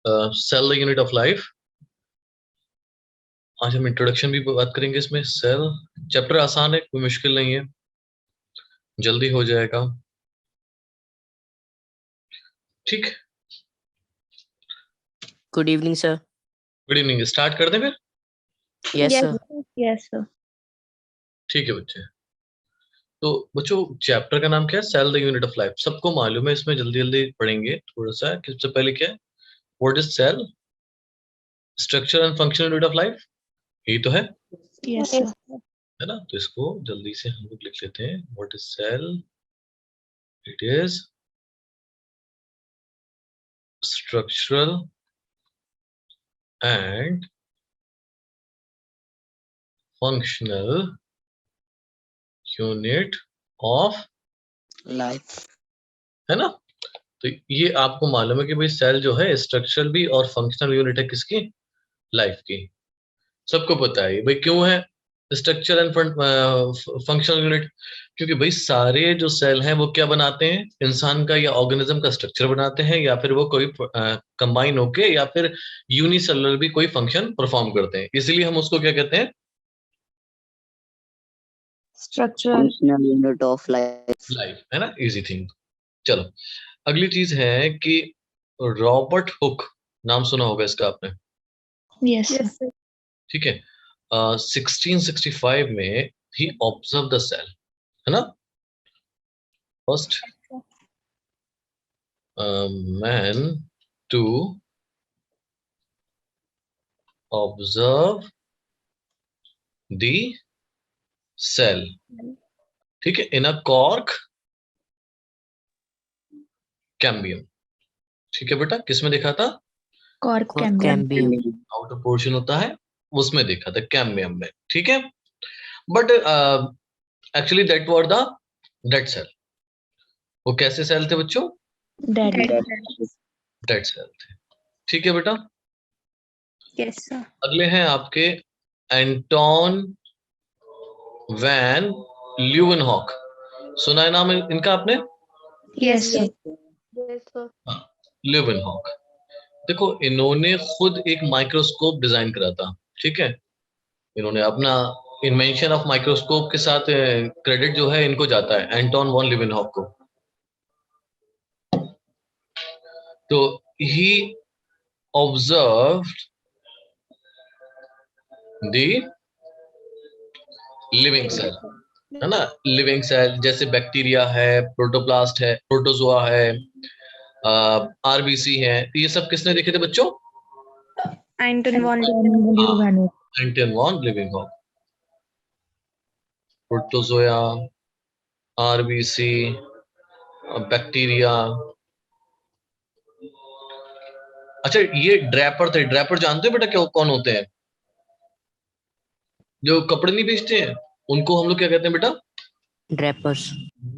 Cell the unit of life. आज हम introduction भी बात करेंगे इसमें। सेल चैप्टर आसान है, कोई मुश्किल नहीं है, जल्दी हो जाएगा। ठीक, good evening sir. Good evening. Start कर दें फिर? Yes sir. Yes sir. ठीक है बच्चे। तो बच्चों चैप्टर का नाम क्या है? Cell the unit of life. सबको मालूम है, इसमें जल्दी जल्दी पढ़ेंगे थोड़ा सा। कि सबसे पहले क्या है? What is cell? Structure and functional unit of life, यही तो है। Yes sir. है ना? तो इसको जल्दी से हम लोग लिख लेते हैं। What is cell? It is structural and functional unit of life. है ना? तो ये आपको मालूम है कि भाई सेल जो है स्ट्रक्चरल भी और फंक्शनल यूनिट है किसकी? लाइफ की। सबको पता है भाई क्यों है स्ट्रक्चर एंड फंक्शनल यूनिट? क्योंकि भाई सारे जो सेल हैं वो क्या बनाते हैं? इंसान का या ऑर्गेनिज्म का स्ट्रक्चर बनाते हैं, या फिर वो कोई कंबाइन होके या फिर यूनिसेलुलर भी कोई फंक्शन परफॉर्म करते हैं। इसीलिए हम उसको क्या कहते हैं? Functional unit of life. Life, है ना? Easy thing. चलो अगली चीज है कि रॉबर्ट हुक, नाम सुना होगा इसका आपने। Yes sir. ठीक है। 1665 में ही ऑब्जर्व द सेल, है ना? First man to observe the cell. ठीक है, इन अ कॉर्क कैम्बियम। ठीक है बेटा, किसमें देखा था? Cork cambium. आउटर पोर्शन होता है उसमें देखा था, कैम्बियम में। ठीक है, but actually that were the dead cell. वो कैसे सेल थे बच्चों? डेड सेल थे। ठीक है बेटा। Yes sir. अगले हैं आपके एंटोन वैन ल्यूवेनहॉक। सुना है नाम इनका आपने? Yes sir. ल्यूवेनहॉक। देखो इन्होंने खुद एक माइक्रोस्कोप डिजाइन करा था। ठीक है, इन्होंने अपना इन्वेंशन ऑफ माइक्रोस्कोप के साथ क्रेडिट जो है इनको जाता है, एंटोन वॉन ल्यूवेनहॉक को। तो he observed the living cell, है ना? लिविंग सेल जैसे बैक्टीरिया है, प्रोटोप्लास्ट है, प्रोटोजोआ है, आरबीसी है। ये सब किसने देखे थे बच्चों? Anton von Anton von Leeuwenhoek. Protozoa, RBC, bacteria. अच्छा ये ड्रैपर थे। ड्रैपर जानते हो बेटा क्या कौन होते हैं? जो कपड़े नहीं बेचते हैं उनको हम लोग क्या कहते हैं बेटा? ड्रैपर्स।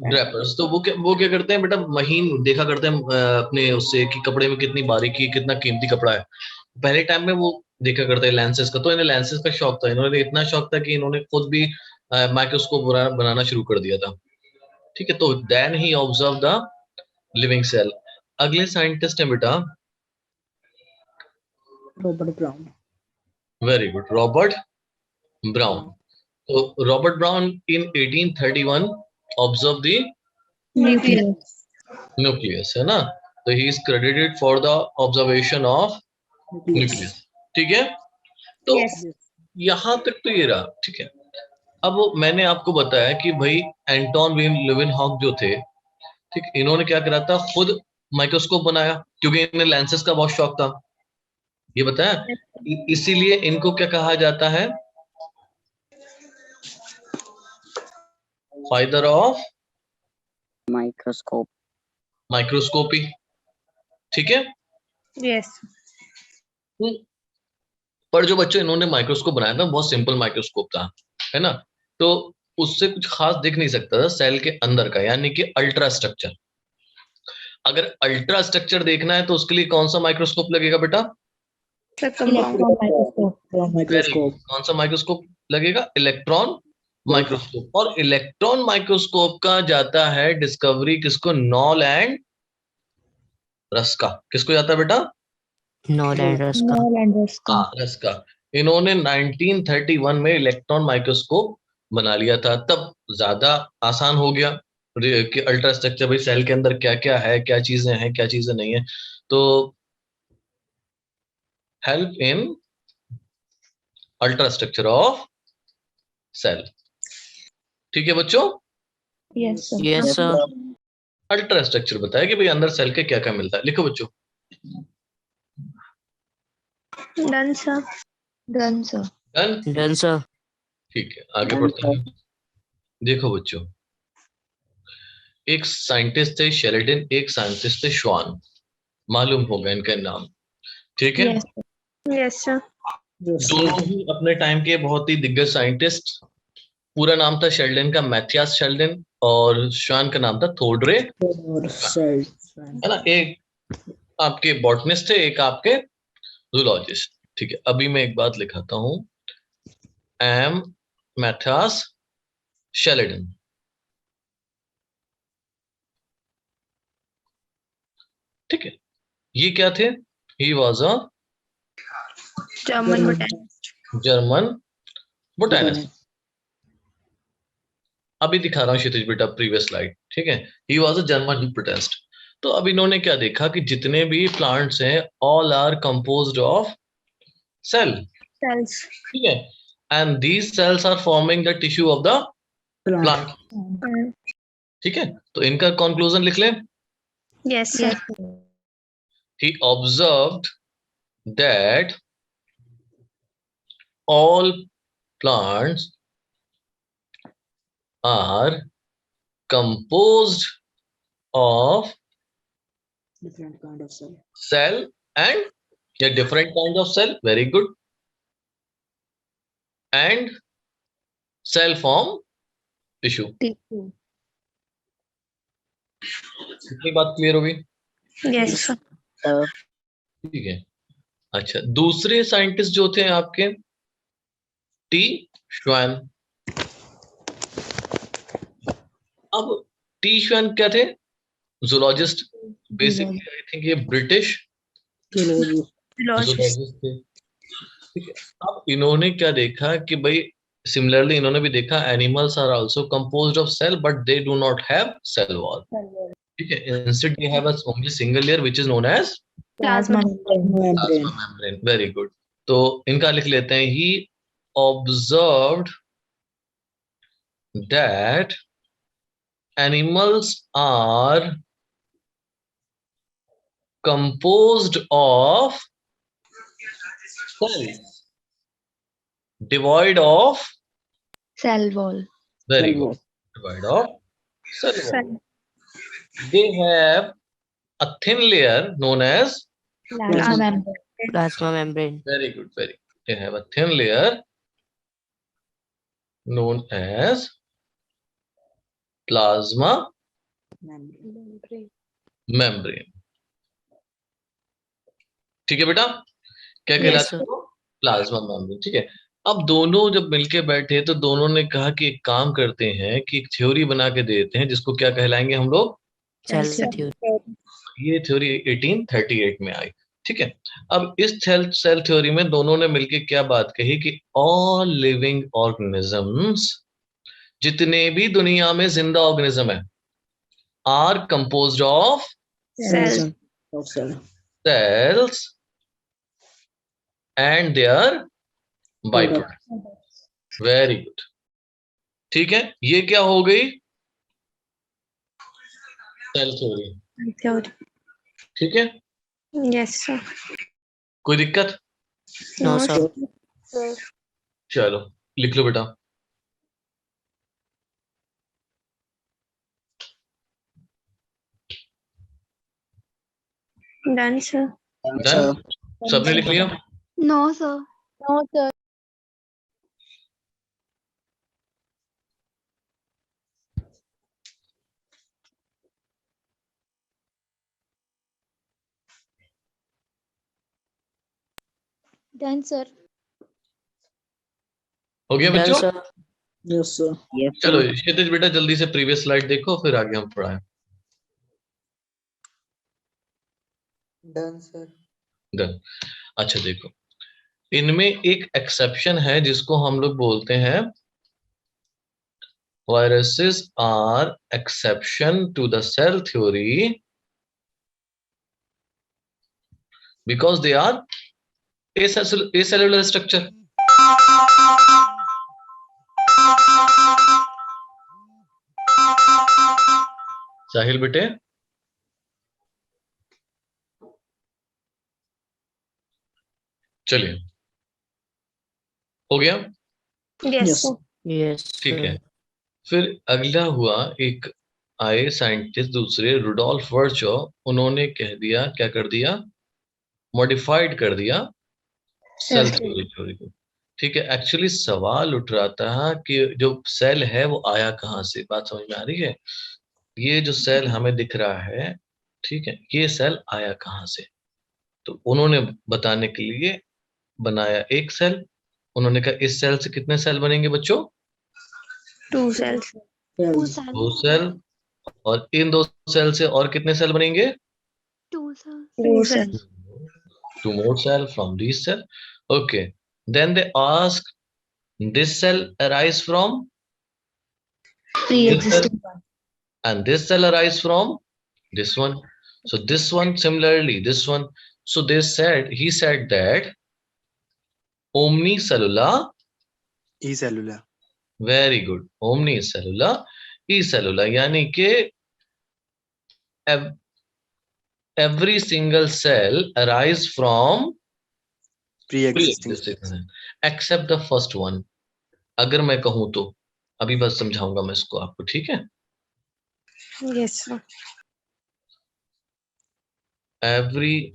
ड्रैपर्स। तो वो क्या करते हैं बेटा? महीन देखा करते हैं अपने उससे कि कपड़े में कितनी बारीकी, कितना कीमती कपड़ा है। पहले टाइम में वो देखा करते हैं लेंसेज का। तो इन्हें लेंसेज का शौक था, इन्होंने इतना शौक था कि इन्होंने खुद भी माइक्रोस्कोप बनाना शुरू कर दिया था। ठीक है, तो then he observe the living cell. अगले साइंटिस्ट हैं बेटा Robert Brown. Very good, Robert Brown. तो Robert Brown in 1831 observe the nucleus, है ना? तो he is credited for the observation of nucleus. ठीक है, तो यहां तक तो ये रहा। ठीक है, अब मैंने आपको बताया कि भाई एंटोन ल्यूवेनहॉक जो थे, ठीक, इन्होंने क्या करा था? खुद माइक्रोस्कोप बनाया क्योंकि इन्हें लेंसेज का बहुत शौक था, ये बताया। इसीलिए इनको क्या कहा जाता है? Father of microscope. माइक्रोस्कोपी। ठीक है। यस। पर जो बच्चों इन्होंने माइक्रोस्कोप बनाया था बहुत सिंपल माइक्रोस्कोप था, है ना? तो उससे कुछ खास दिख नहीं सकता था सेल के अंदर का, यानी कि अल्ट्रा स्ट्रक्चर। अगर अल्ट्रा स्ट्रक्चर देखना है तो उसके लिए कौन सा माइक्रोस्कोप लगेगा बेटा? माइक्रोस्कोप। कौन सा माइक्रोस्कोप लगेगा? Electron microscope. और इलेक्ट्रॉन माइक्रोस्कोप का जाता है डिस्कवरी किसको? Knoll and Ruska. किसको जाता है बेटा? Null and Ruska. Null and Ruska. Ruska. इन्होंने 1931 में इलेक्ट्रॉन माइक्रोस्कोप बना लिया था, तब ज्यादा आसान हो गया कि अल्ट्रा स्ट्रक्चर भाई सेल के अंदर क्या क्या है, क्या चीजें हैं, क्या चीजें नहीं है। तो help in ultra structure of cell. ठीक है बच्चों, Yes, sir. Yes, sir. Ultra structure बताया कि भाई अंदर सेल के क्या क्या मिलता है। लिखो बच्चों। Done, sir. Done, sir. Done. Done, sir. ठीक है, आगे Done, बढ़ते हैं। देखो बच्चों, एक साइंटिस्ट थे शेरिडन, एक साइंटिस्ट थे श्वान, मालूम होगा इनका नाम। ठीक है, Yes, sir. Yes, sir. दोनों ही अपने टाइम के बहुत ही दिग्गज साइंटिस्ट। पूरा नाम था शेल्डन का मैथियास शेल्डन, और श्वान का नाम था थोडरे, और सेल है ना। एक आपके बॉटनिस्ट थे, एक आपके जूलॉजिस्ट। ठीक है, अभी मैं एक बात लिखाता हूं, एम मैथियास शेल्डन। ठीक है, ये क्या थे? He was a German botanist. German botanist. अभी दिखा रहा हूँ क्षितिज बेटा प्रीवियस स्लाइड। ठीक है, he was a German botanist. तो अब इन्होंने क्या देखा कि जितने भी प्लांट्स हैं all are composed of cell. Cells. ठीक है, and these cells are forming the tissue of the plant. ठीक है, तो इनका कंक्लूजन लिख लें। Yes, sir. He observed that all plants are composed of different kind of cell. cell and a different kind of cell, very good, and cell form tissue। Tissue. इतनी बात clear होगी? Yes, sir. ठीक है। अच्छा, दूसरे scientist जो थे आपके टी श्वान। अब टी श्वान क्या थे? जूलॉजिस्ट, बेसिकली आई थिंक ये ब्रिटिश Zoologist. जूलॉजिस्ट थे। ठीक है, अब इन्होंने क्या देखा कि भाई सिमिलरली इन्होंने भी देखा animals are also composed of cell but they do not have cell wall. ठीक है, instead they have only single layer which is known as Plasma. Plasma membrane. Very good. तो इनका लिख लेते हैं, he observed that animals are composed of cells devoid of Cell wall. very good devoid of cell wall. Cell. They have a thin layer known as Plasma membrane. Plasma membrane. very good, very good. They have a thin layer known as plasma membrane। ठीक है बेटा, क्या Yes, कहलाता sir. है? Plasma membrane. ठीक है, अब दोनों जब मिलके बैठे तो दोनों ने कहा कि एक काम करते हैं कि एक थ्योरी बना के देते हैं जिसको क्या कहलाएंगे हम लोग? Cell Cell theory. ये थ्योरी 1838 में आई। ठीक है, अब इस सेल थ्योरी में दोनों ने मिलके क्या बात कही कि ऑल लिविंग ऑर्गेनिजम्स, जितने भी दुनिया में जिंदा ऑर्गेनिज्म है, are composed of Cells. Cells and their by product. Very good. ठीक है, ये क्या हो गई? Cell theory. Theory. ठीक है, Yes, sir. कोई दिक्कत? No, sir. चलो लिख लो बेटा। Done, sir. डन, सबने लिख लिया? No, sir. No, sir. Done, sir. हो गया Done, बच्चों? sir. Yes, sir. Yes, चलो sir. क्षितिज बेटा जल्दी से प्रीवियस स्लाइड देखो, फिर आगे हम पढ़ाएं। Done, sir. डन। अच्छा देखो, इनमें एक एक्सेप्शन है जिसको हम लोग बोलते हैं viruses are exception to the cell theory because they are acellular structure. साहिल बेटे, चलिए, हो गया? Yes, Yes. sir. Yes, ठीक है। sir. फिर अगला हुआ, एक आए साइंटिस्ट दूसरे, रुडोल्फ वर्चो, उन्होंने कह दिया, क्या कर दिया, मॉडिफाइड कर दिया सेल थ्योरी को। ठीक है, एक्चुअली सवाल उठ रहा था कि जो सेल है वो आया कहाँ से, बात समझ में आ रही है? ये जो सेल हमें दिख रहा है, ठीक है, ये सेल आया कहाँ से? तो उन्होंने बताने के लिए बनाया एक सेल। उन्होंने कहा इस सेल से कितने सेल बनेंगे बच्चों? 2 cells. Cells. 2 सेल। और इन 2 सेल से और कितने सेल बनेंगे? 2 cells. 2 cells. 2 more cell from this cell. Okay, then they ask, this cell arise from this cell, Pre-existing one. and this cell arise from this one. So this one, similarly this one. So they said, he said that omnicellular, E-cellular. very good, omnicellular, e-cellular, यानी कि every single cell arise from Pre-existing. pre-existing except the first one. अगर मैं कहूं तो, अभी बस समझाऊंगा मैं इसको आपको, ठीक है? Yes, sir. Every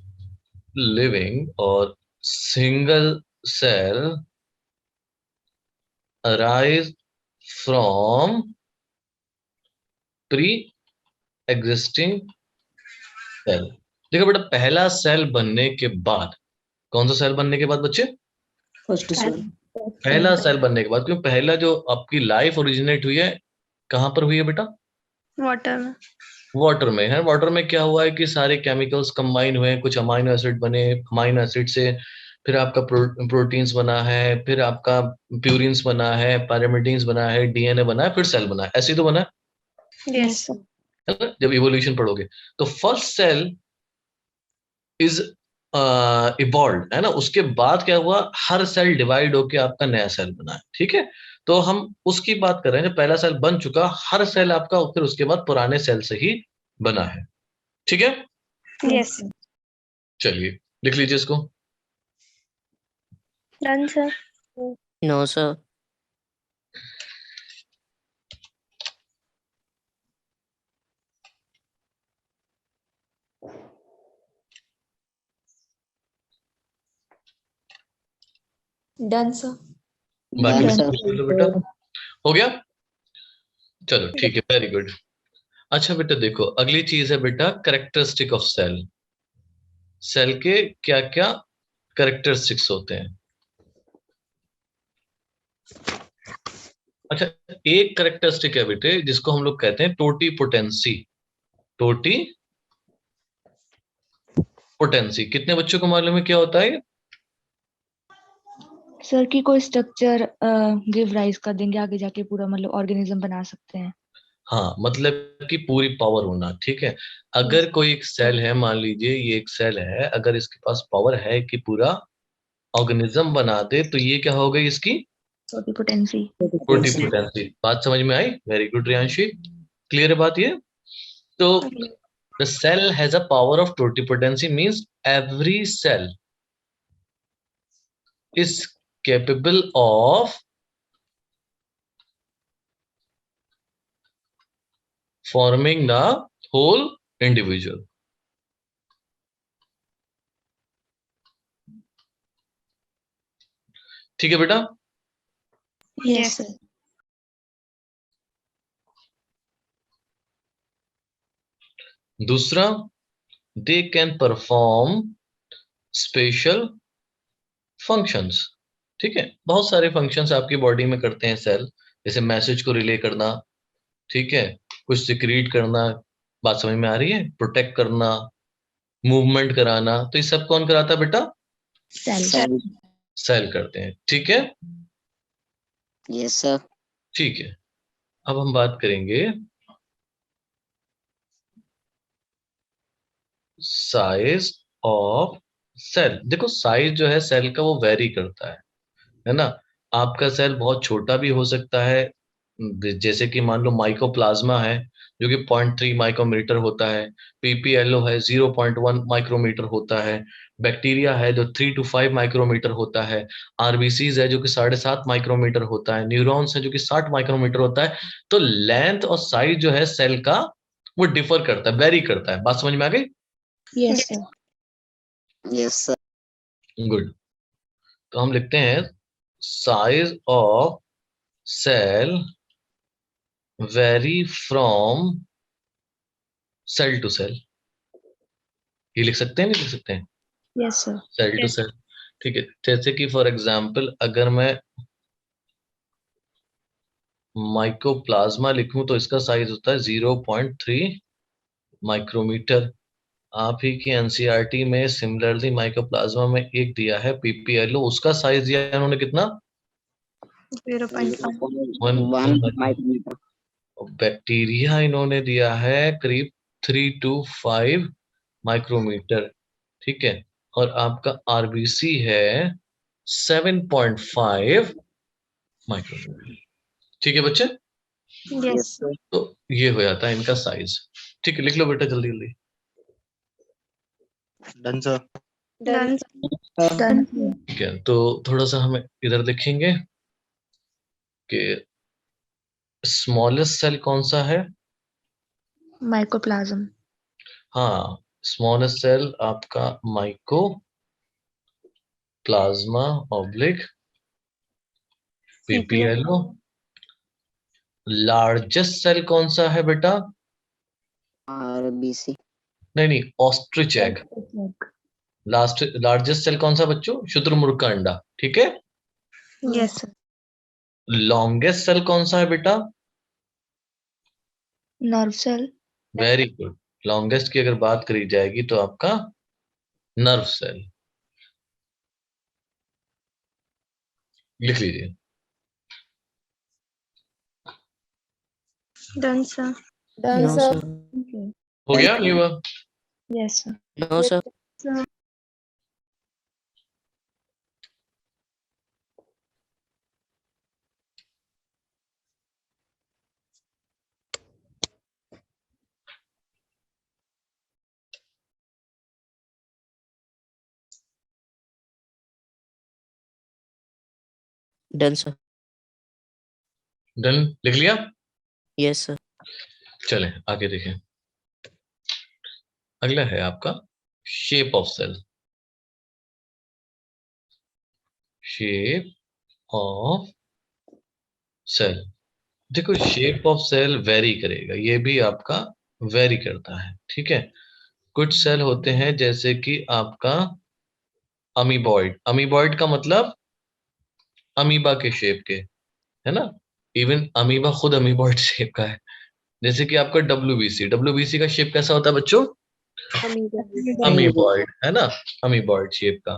living or single cell arise from pre-existing cell. देखो बेटा, पहला सेल बनने के बाद, कौन सा सेल बनने के बाद बच्चे? First cell. पहला सेल बनने के बाद, क्यों? पहला जो आपकी लाइफ ओरिजिनेट हुई है, कहां पर हुई है बेटा? Water में. वाटर में है। वाटर में क्या हुआ है कि सारे केमिकल्स कंबाइन हुए, कुछ अमाइनो एसिड बने, अमाइनो एसिड से फिर आपका प्रोटीन्स बना है, फिर आपका प्यूरिन्स बना है, पैरामीडीन्स बना है, डीएनए बना है, फिर सेल बना है। ऐसे ही तो बना Yes, sir. है ना, जब इवोल्यूशन पढ़ोगे। तो फर्स्ट सेल इज इवॉल्व, है ना। उसके बाद क्या हुआ, हर सेल डिवाइड होके आपका नया सेल बना है, ठीक है। तो हम उसकी बात कर रहे हैं, जब पहला सेल बन चुका, हर सेल आपका फिर उसके बाद पुराने सेल से ही बना है, ठीक है। Yes. चलिए लिख लीजिए इसको। Done, sir. No, sir. Done, sir. बाकी Done, sir. कुछ बोलो बेटा, हो गया? चलो ठीक है, वेरी गुड। अच्छा बेटा देखो, अगली चीज है बेटा कैरेक्टरिस्टिक ऑफ सेल। सेल के क्या क्या कैरेक्टरिस्टिक्स होते हैं? अच्छा, एक कैरेक्टरिस्टिक है बेटे जिसको हम लोग कहते हैं टोटीपोटेंसी। टोटीपोटेंसी कितने बच्चों को मालूम है क्या होता है? सर की कोई स्ट्रक्चर गिव राइज कर देंगे आगे जाके, पूरा मतलब ऑर्गेनिज्म बना सकते हैं। हाँ, मतलब कि पूरी पावर होना, ठीक है। अगर कोई एक सेल है, मान लीजिए ये एक सेल है, अगर इसके पास पावर है कि पूरा ऑर्गेनिज्म बना दे, तो ये क्या हो गई इसकी? टोटीपोटेंसी। टोटीपोटेंसी। बात समझ में आई? वेरी गुड रियांशी, क्लियर है बात ये? तो the cell has a power of totipotency, means every cell is capable of forming the whole individual. ठीक है बेटा? Yes sir. दूसरा, they can perform special functions, ठीक है। बहुत सारे फंक्शंस आपकी बॉडी में करते हैं सेल, जैसे मैसेज को रिले करना, ठीक है, कुछ सिक्रीट करना, बात समझ में आ रही है, प्रोटेक्ट करना, मूवमेंट कराना, तो ये सब कौन कराता है बेटा? सेल। सेल करते हैं, ठीक है। Yes, sir. ठीक है, अब हम बात करेंगे साइज ऑफ सेल। देखो साइज जो है सेल का वो वेरी करता है ना। आपका सेल बहुत छोटा भी हो सकता है, जैसे कि मान लो माइकोप्लाज्मा है जो कि 0.3 माइक्रोमीटर होता है, पीपीएलओ है 0.1 माइक्रोमीटर होता है, बैक्टीरिया है जो 3 to 5 माइक्रोमीटर होता है, आरबीसीज है जो कि 7.5 माइक्रोमीटर होता है, न्यूरॉन्स है जो कि 60 माइक्रोमीटर होता है। तो लेंथ और साइज जो है सेल का वो डिफर करता है, वेरी करता है। बात समझ में आ गई? Yes sir. Yes, sir. Good. तो हम लिखते हैं size of cell vary from cell to cell. ये लिख सकते हैं, नहीं लिख सकते हैं? Yes sir. Cell to cell, ठीक है। जैसे कि फॉर एग्जांपल अगर मैं माइकोप्लाज्मा लिखूं तो इसका साइज होता है 0.3 माइक्रोमीटर। आप ही की एनसीईआरटी में सिमिलरली माइकोप्लाज्मा में एक दिया है पीपीएलओ, उसका साइज दिया है उन्होंने कितना? 0.1. 1 micrometer. बैक्टीरिया इन्होंने दिया है करीब 3 to 5 माइक्रोमीटर, ठीक है। और आपका आरबीसी है 7.5 माइक्रोमीटर, ठीक है बच्चे। Yes. Yes, sir. तो ये हो जाता है इनका साइज, ठीक है। लिख लो बेटा जल्दी जल्दी। Done sir. Done. डन। ठीक है, तो थोड़ा सा हम इधर देखेंगे कि स्मॉलेस्ट सेल कौन सा है। माइकोप्लाज्म। हाँ, स्मॉलेस्ट सेल आपका mycoplasma oblique PPLO. Largest cell कौन सा है बेटा? RBC. नहीं नहीं, ऑस्ट्रिच एग। लार्जेस्ट सेल कौन सा बच्चों? शुतुरमुर्ग का अंडा, ठीक है। Yes. लॉन्गेस्ट सेल कौन सा है बेटा? Nerve cell. Very good. Longest की अगर बात करी जाएगी तो आपका नर्व सेल, लिख लीजिए। Done, sir. No, sir. हो गया ये हुआ? Yes sir. No, sir. Sir. Done, sir. Done, लिख लिया? Yes, sir. चलें आगे देखें। अगला है आपका shape of cell. Shape of cell, देखो शेप ऑफ सेल वेरी करेगा, ये भी आपका वेरी करता है, ठीक है। कुछ सेल होते हैं जैसे कि आपका अमीबॉइड। अमीबॉइड का मतलब अमीबा के शेप के, है ना। इवन अमीबा खुद अमीबॉइड शेप का है। जैसे कि आपका डब्ल्यूबीसी, डब्ल्यूबीसी का शेप कैसा होता है बच्चों? अमीबॉइड, है ना, अमीबॉइड शेप का।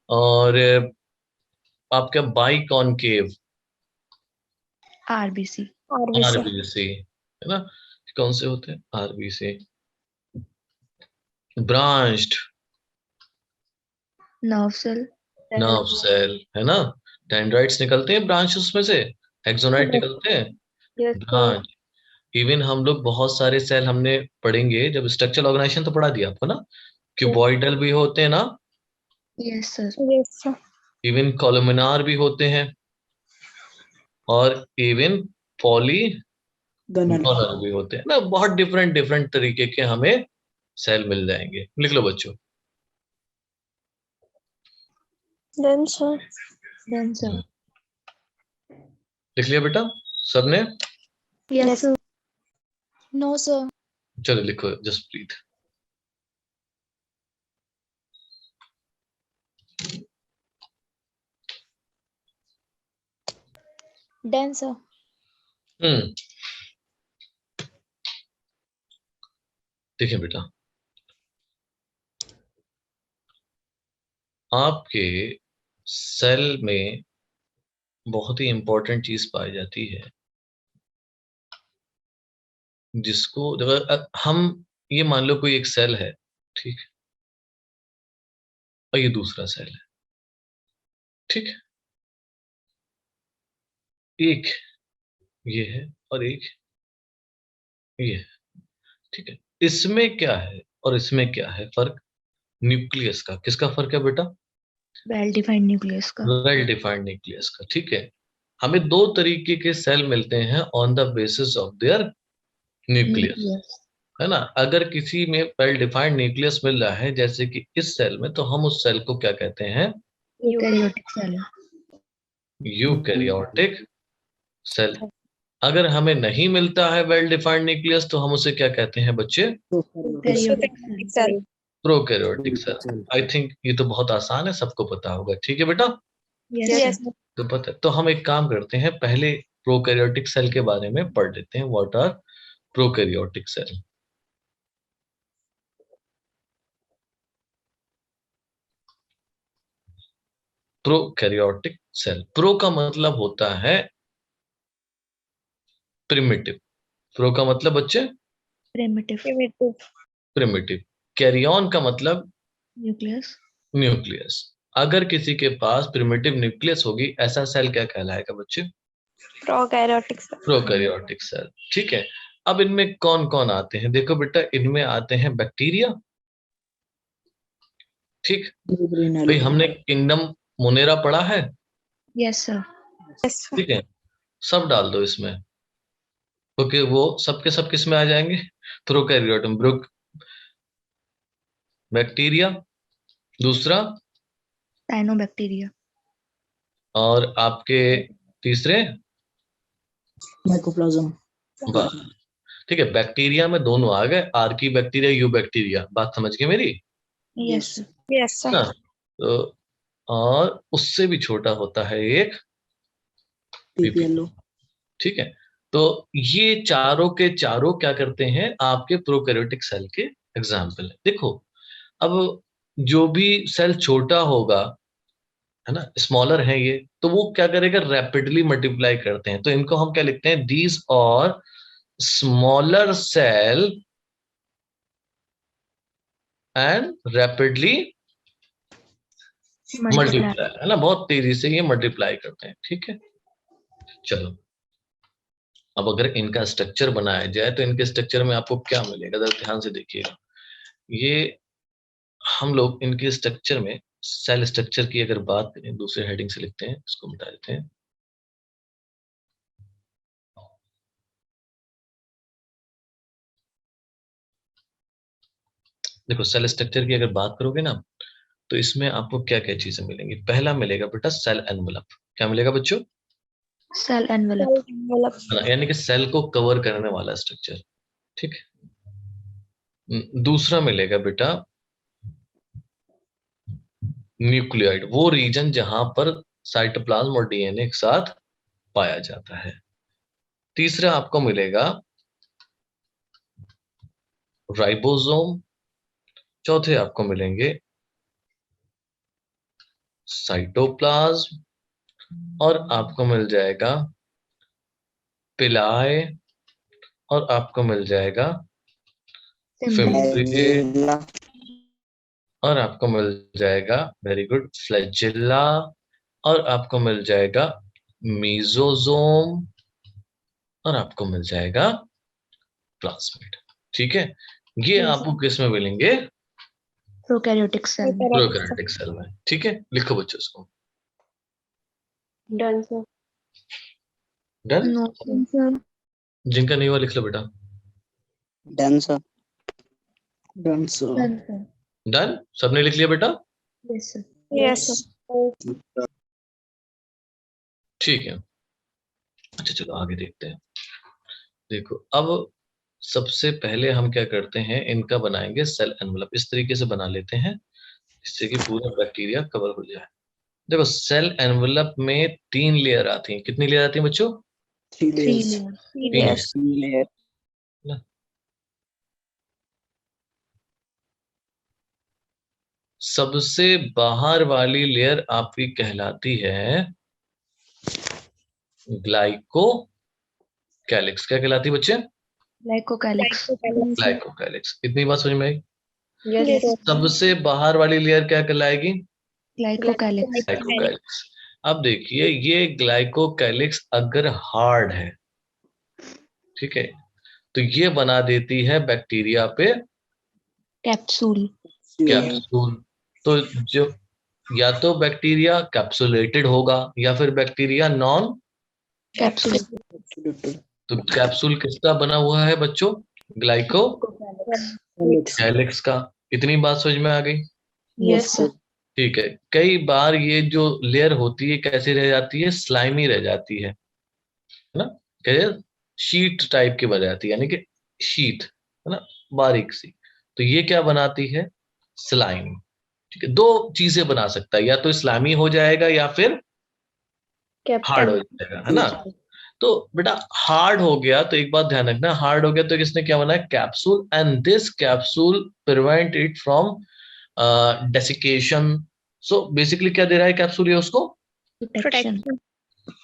और आपका biconcave RBC. RBC. RBC, है ना। कौन से होते हैं? RBC. Branched nerve cell. Nerve cell, है ना। डेंड्राइट्स निकलते हैं ब्रांचेस में से, हेक्सोनाइट निकलते हैं Yes, sir. ब्रांच। इवन हम लोग बहुत सारे सेल हमने पढ़ेंगे जब स्ट्रक्चरल ऑर्गेनाइजेशन, तो पढ़ा दिया आपको ना, क्यूबॉइडल भी होते हैं ना, yes sir. Yes, sir. Even columnar भी होते हैं, और इवन पॉलीगोनल भी होते हैं ना। बहुत डिफरेंट डिफरेंट तरीके के हमें सेल मिल जाएंगे। लिख लो बच्चों। Done, sir. Done sir. लिख लिया बेटा सबने? Yes, sir. No, sir. चलो लिखो जसप्रीत। Done, sir. हम्म, देखिए बेटा, आपके सेल में बहुत ही इंपॉर्टेंट चीज पाई जाती है, जिसको हम ये मान लो कोई एक सेल है, ठीक है, और ये दूसरा सेल है, ठीक है, एक ये है और एक ये है, ठीक है। इसमें क्या है और इसमें क्या है फर्क? न्यूक्लियस का। किसका फर्क है बेटा? वेल डिफाइंड न्यूक्लियस का। वेल डिफाइंड न्यूक्लियस का, ठीक है। हमें दो तरीके के सेल मिलते हैं on the basis of their nucleus, nucleus है ना। अगर किसी में वेल डिफाइंड न्यूक्लियस मिल रहा है, जैसे कि इस सेल में, तो हम उस सेल को क्या कहते हैं? Eukaryotic cell. Eukaryotic cell. अगर हमें नहीं मिलता है वेल डिफाइंड न्यूक्लियस, तो हम उसे क्या कहते हैं बच्चे? Eukaryotic cell. Prokaryotic cell. I think ये तो बहुत आसान है, सबको पता होगा, ठीक है बेटा। यस तो पता है, तो हम एक काम करते हैं, पहले प्रोकैरियोटिक सेल के बारे में पढ़ लेते हैं। What are prokaryotic cell? Prokaryotic cell, pro का मतलब होता है प्रिमिटिव। प्रो का मतलब बच्चे प्रिमिटिव प्रिमिटिव। कैरियन का मतलब न्यूक्लियस। न्यूक्लियस। अगर किसी के पास प्रिमिटिव न्यूक्लियस होगी, ऐसा सेल क्या कहलाएगा बच्चे? Prokaryotic cell. प्रोकैरियोटिक सेल, ठीक है। अब इनमें कौन कौन आते हैं? देखो बेटा, इनमें आते हैं बैक्टीरिया, ठीक। भाई हमने किंगडम मोनेरा पढ़ा है, यस सर। ठीक है। सब डाल दो इसमें, क्योंकि वो सबके सब किस में आ जाएंगे? प्रोकैरियोट में। बैक्टीरिया, दूसरा साइनोबैक्टीरिया। और आपके तीसरे माइकोप्लाज्म। बस, ठीक है। बैक्टीरिया में दोनों आ गए, आर्की बैक्टीरिया, यू बैक्टीरिया। बात समझ गए मेरी? यस यस ना, सर। तो और उससे भी छोटा होता है एक पीपीएलओ, ठीक है। तो ये चारों के चारों क्या करते हैं? आपके प्रोकैरियोटिक सेल के एग्जाम्पल है। देखो, अब जो भी सेल छोटा होगा, है ना, स्मॉलर है ये, तो वो क्या करेगा? रैपिडली मल्टीप्लाई करते हैं। तो इनको हम क्या लिखते हैं? These are smaller cell and rapidly multiply, है ना, बहुत तेजी से ये मल्टीप्लाई करते हैं, ठीक है। चलो, अब अगर इनका स्ट्रक्चर बनाया जाए, तो इनके स्ट्रक्चर में आपको क्या मिलेगा? जरा ध्यान से देखिएगा। ये हम लोग इनके स्ट्रक्चर में, सेल स्ट्रक्चर की अगर बात करें, दूसरे हेडिंग से लिखते हैं, इसको मिटा देते हैं। देखो, सेल स्ट्रक्चर की अगर बात करोगे ना, तो इसमें आपको क्या क्या चीजें मिलेंगी? पहला मिलेगा बेटा सेल एनवलप। क्या मिलेगा बच्चों? Cell envelope. यानी कि सेल को कवर करने वाला स्ट्रक्चर, ठीक है। दूसरा मिलेगा बेटा न्यूक्लियोइड, वो रीजन जहां पर साइटोप्लाज्म और डीएनए एक साथ पाया जाता है। तीसरा आपको मिलेगा राइबोसोम। चौथे आपको मिलेंगे साइटोप्लाज्म, और आपको मिल जाएगा पिलाए, और आपको मिल जाएगा फिम्ब्रिए, और आपको मिल जाएगा, वेरी गुड, फ्लैजिल्ला, और आपको मिल जाएगा मीजोजोम, और आपको मिल जाएगा प्लाज्मिड, ठीक है। ये आपको किस में मिलेंगे? Prokaryotic cell. प्रोकैरियोटिक सेल में, ठीक है। लिखो बच्चों उसको। Done sir. Done. No sir. जिनका नहीं हुआ लिख लो बेटा। Done sir. Done sir. Done, सबने लिख लिया बेटा? Yes sir. यस। ठीक है। अच्छा चलो आगे देखते हैं। देखो, अब सबसे पहले हम क्या करते हैं, इनका बनाएंगे सेल एनवलप। इस तरीके से बना लेते हैं, जिससे कि पूरा बैक्टीरिया कवर हो जाए। देखो, सेल एनवलप में 3 लेयर आती हैं। कितनी लेयर आती हैं बच्चों? 3 3 layers। लेयर। यस। layer। ना? सबसे बाहर वाली लेयर आपकी कहलाती है ग्लाइकोकैलिक्स। क्या कहलाती है बच्चे? ग्लाइकोकैलिक्स। ग्लाइकोकैलिक्स। इतनी बात समझ में आई? Yes. सबसे बाहर वाली लेयर क्या कहलाएगी? ग्लाइकोकैलिक्स। ग्लाइकोकैलिक्स। अब देखिए, ये ग्लाइकोकैलिक्स अगर हार्ड है, ठीक है, तो ये बना देती है बैक्टीरिया पे कैप्सूल। कैप्सूल। तो जो या तो बैक्टीरिया कैप्सुलेटेड होगा या फिर बैक्टीरिया नॉन। कैप्सूल। तो कैप्सूल किसका बना हुआ है बच्चों? ग्लाइकोकैलिक्स का। इतनी बात समझ में आ गई? Yes sir. ठीक है। कई बार ये जो लेयर होती है कैसे रह जाती है? स्लाइमी रह जाती है ना? कैसे? शीट टाइप की बन जाती है, यानी कि शीट, है ना, बारीक सी। तो ये क्या बनाती है? स्लाइम। ठीक है, दो चीजें बना सकता है, या तो स्लाइमी हो जाएगा या फिर हार्ड हो जाएगा, है ना? तो बेटा हार्ड हो गया तो एक बात ध्यान रखना, हार्ड हो गया तो किसने क्या बनाया? Capsule. And this capsule prevent it from desiccation. So basically क्या दे रहा है कैप्सूल? ये उसको प्रोटेक्शन।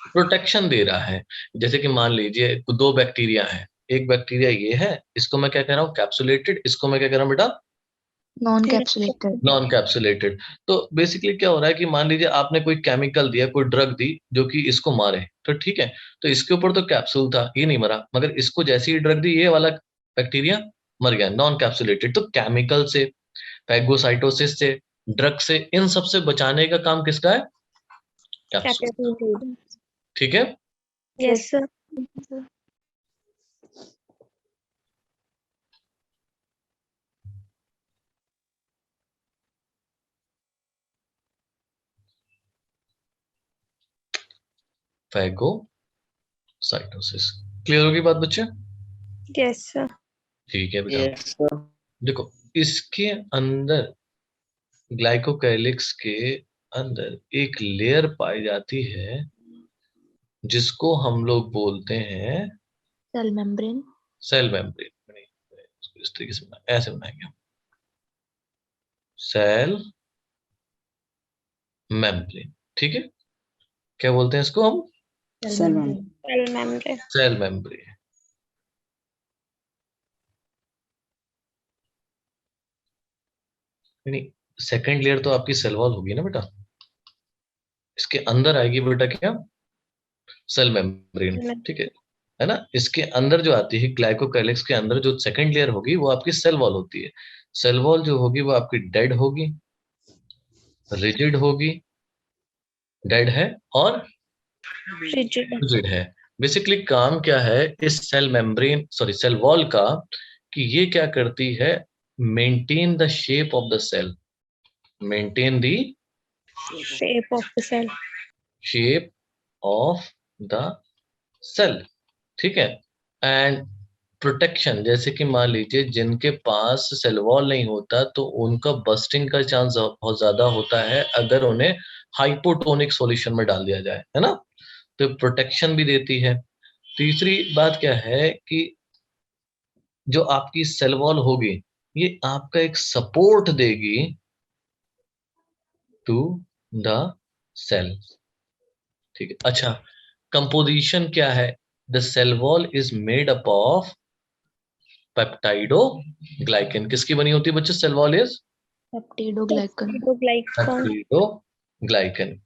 प्रोटेक्शन दे रहा है। जैसे कि मान लीजिए दो बैक्टीरिया हैं, एक बैक्टीरिया ये है, इसको मैं क्या कह रहा हूँ? कैप्सुलेटेड। इसको मैं क्या कह रहा हूँ बेटा? Non capsulated. Non capsulated. तो बेसिकली क्या हो रहा है कि मान लीजिए आपने कोई केमिकल दिया, कोई ड्रग दी जो कि इसको मारे, तो ठीक है, तो इसके ऊपर तो कैप्सूल था, ये नहीं मरा, मगर इसको जैसी ही ड्रग दी, ये वाला बैक्टीरिया मर गया। Non capsulated. तो केमिकल से, फैगोसाइटोसिस से, ड्रग से, इन सब से बचाने का काम किसका है? कैप्सूल। ठीक है। Yes, sir. फैगोसाइटोसिस। क्लियर होगी बात बच्चे? Yes, sir. ठीक है बेटा। देखो, इसके अंदर, ग्लाइकोकैलिक्स के अंदर एक लेयर पाई जाती है जिसको हम लोग बोलते हैं सेल मेम्ब्रेन। Cell membrane. इस तरीके से ऐसे बनाएंगे हम, सेल मेम्ब्रेन। ठीक है। क्या बोलते हैं इसको हम? Cell membrane. Cell membrane. यानी सेकेंड लेयर तो आपकी सेल वॉल होगी ना बेटा, इसके अंदर आएगी बेटा क्या? Cell membrane. ठीक है ना? इसके अंदर जो आती है ग्लाइकोकैलिक्स के अंदर जो सेकंड लेयर होगी वो आपकी सेल वॉल होती है। सेल वॉल जो होगी वो आपकी डेड होगी, रिजिड होगी, डेड है और Rigid. रिजिड है। बेसिकली काम क्या है इस cell membrane, sorry cell wall का, कि ये क्या करती है? Maintain the shape of the cell, maintain the Shape of the cell. Shape of the cell. ठीक है। एंड प्रोटेक्शन, जैसे कि मान लीजिए जिनके पास सेल वॉल नहीं होता तो उनका बस्टिंग का चांस बहुत ज्यादा होता है अगर उन्हें हाइपोटोनिक सॉल्यूशन में डाल दिया जाए, है ना? तो प्रोटेक्शन भी देती है। तीसरी बात क्या है कि जो आपकी सेल वॉल होगी ये आपका एक सपोर्ट देगी टू द सेल। ठीक है। अच्छा, कंपोजिशन क्या है? The cell wall is made up of peptidoglycan. किसकी बनी होती है बच्चे cell wall? Is peptidoglycan. Peptidoglycan. Peptidoglycan.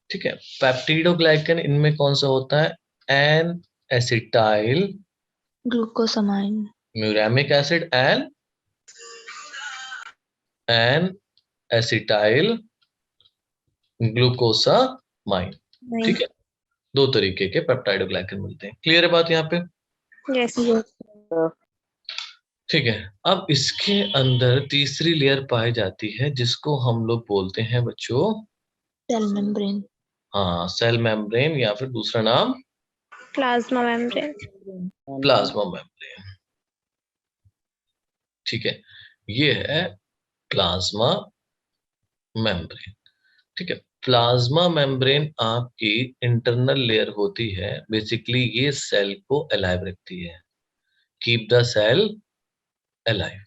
ठीक है। पेप्टिडोग्लाइकन इनमें कौन सा होता है? N acetyl glucosamine. Muramic acid and N acetyl glucosamine. ठीक है। दो तरीके के पेप्टाइडोग्लाइकन मिलते हैं। क्लियर है बात यहाँ पे? Yes. ठीक है। अब इसके अंदर तीसरी लेयर पाई जाती है जिसको हम लोग बोलते हैं बच्चों, सेल मेम्ब्रेन। हाँ, सेल मेम्ब्रेन, या फिर दूसरा नाम Plasma membrane. Plasma membrane. ठीक है। ये है प्लाज्मा मेम्ब्रेन। ठीक है। प्लाज्मा मेम्ब्रेन आपकी इंटरनल लेयर होती है। बेसिकली ये सेल को अलाइव रखती है, कीप द सेल अलाइव।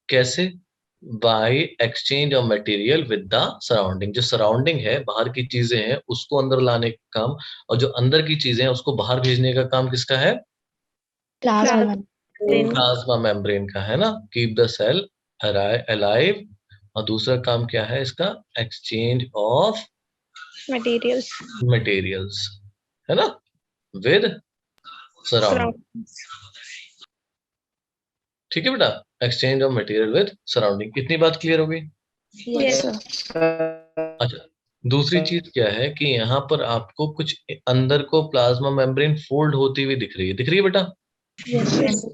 कैसे? By exchange of material with the surrounding. जो सराउंडिंग है, बाहर की चीजें हैं, उसको अंदर लाने का काम, और जो अंदर की चीजें हैं उसको बाहर भेजने का काम किसका है? Plasma Membrane. प्लाज्मा मेम्ब्रेन का, है ना। Keep the cell alive. और दूसरा काम क्या है इसका? Exchange of Materials. मटेरियल्स, है ना, विद सराउंडिंग। Surroundings. ठीक है बेटा, exchange of material with surrounding. इतनी बात क्लियर हो गई? Yes Yes. सर। अच्छा, दूसरी चीज क्या है कि यहाँ पर आपको कुछ अंदर को प्लाज्मा मेम्ब्रेन फोल्ड होती हुई दिख रही है। दिख रही है बेटा? Yes Yes.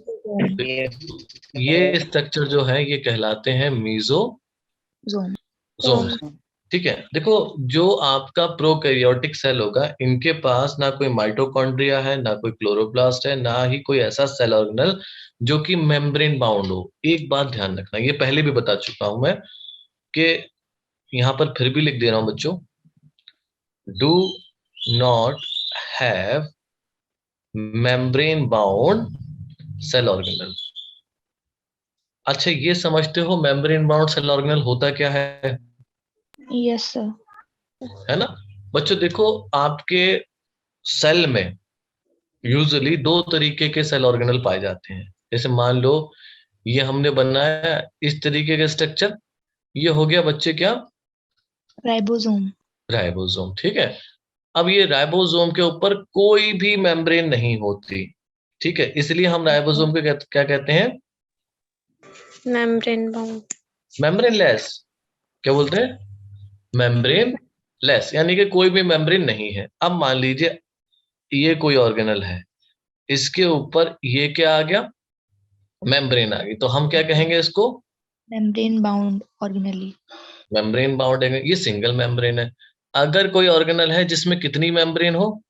ये स्ट्रक्चर जो है ये कहलाते हैं जोन। मीसोजोम्स। ठीक है, देखो जो आपका प्रोकैरियोटिक सेल होगा, इनके पास ना कोई माइटोकॉन्ड्रिया है, ना कोई क्लोरोप्लास्ट है, ना ही कोई ऐसा सेल ऑर्गेनल जो कि मेम्ब्रेन बाउंड हो। एक बात ध्यान रखना, ये पहले भी बता चुका हूं मैं कि यहाँ पर फिर भी लिख दे रहा हूं बच्चों, do not have membrane bound cell organelle. अच्छा, ये समझते हो मेम्ब्रेन बाउंड सेल ऑर्गेनल होता क्या है? Yes sir. है ना बच्चों? देखो, आपके सेल में यूजुअली दो तरीके के सेल ऑर्गेनल पाए जाते हैं। जैसे मान लो ये हमने बनाया इस तरीके का स्ट्रक्चर, ये हो गया बच्चे क्या? राइबोसोम। राइबोसोम। ठीक है, अब ये राइबोसोम के ऊपर कोई भी मेम्ब्रेन नहीं होती। ठीक है, इसलिए हम राइबोसोम को क्या कहते हैं? Membrane bound. Membrane less. क्या बोलते हैं? मेम्ब्रेन लेस, यानी कि कोई भी मेम्ब्रेन नहीं है। अब मान लीजिए ये कोई ऑर्गेनल है, इसके ऊपर ये क्या आ गया? मेम्ब्रेन आ गई, तो हम क्या कहेंगे इसको? Membrane bound organelle. Membrane bound है, ये सिंगल मेम्ब्रेन है। अगर कोई ऑर्गेनल है जिसमें कितनी मेम्ब्रेन हो?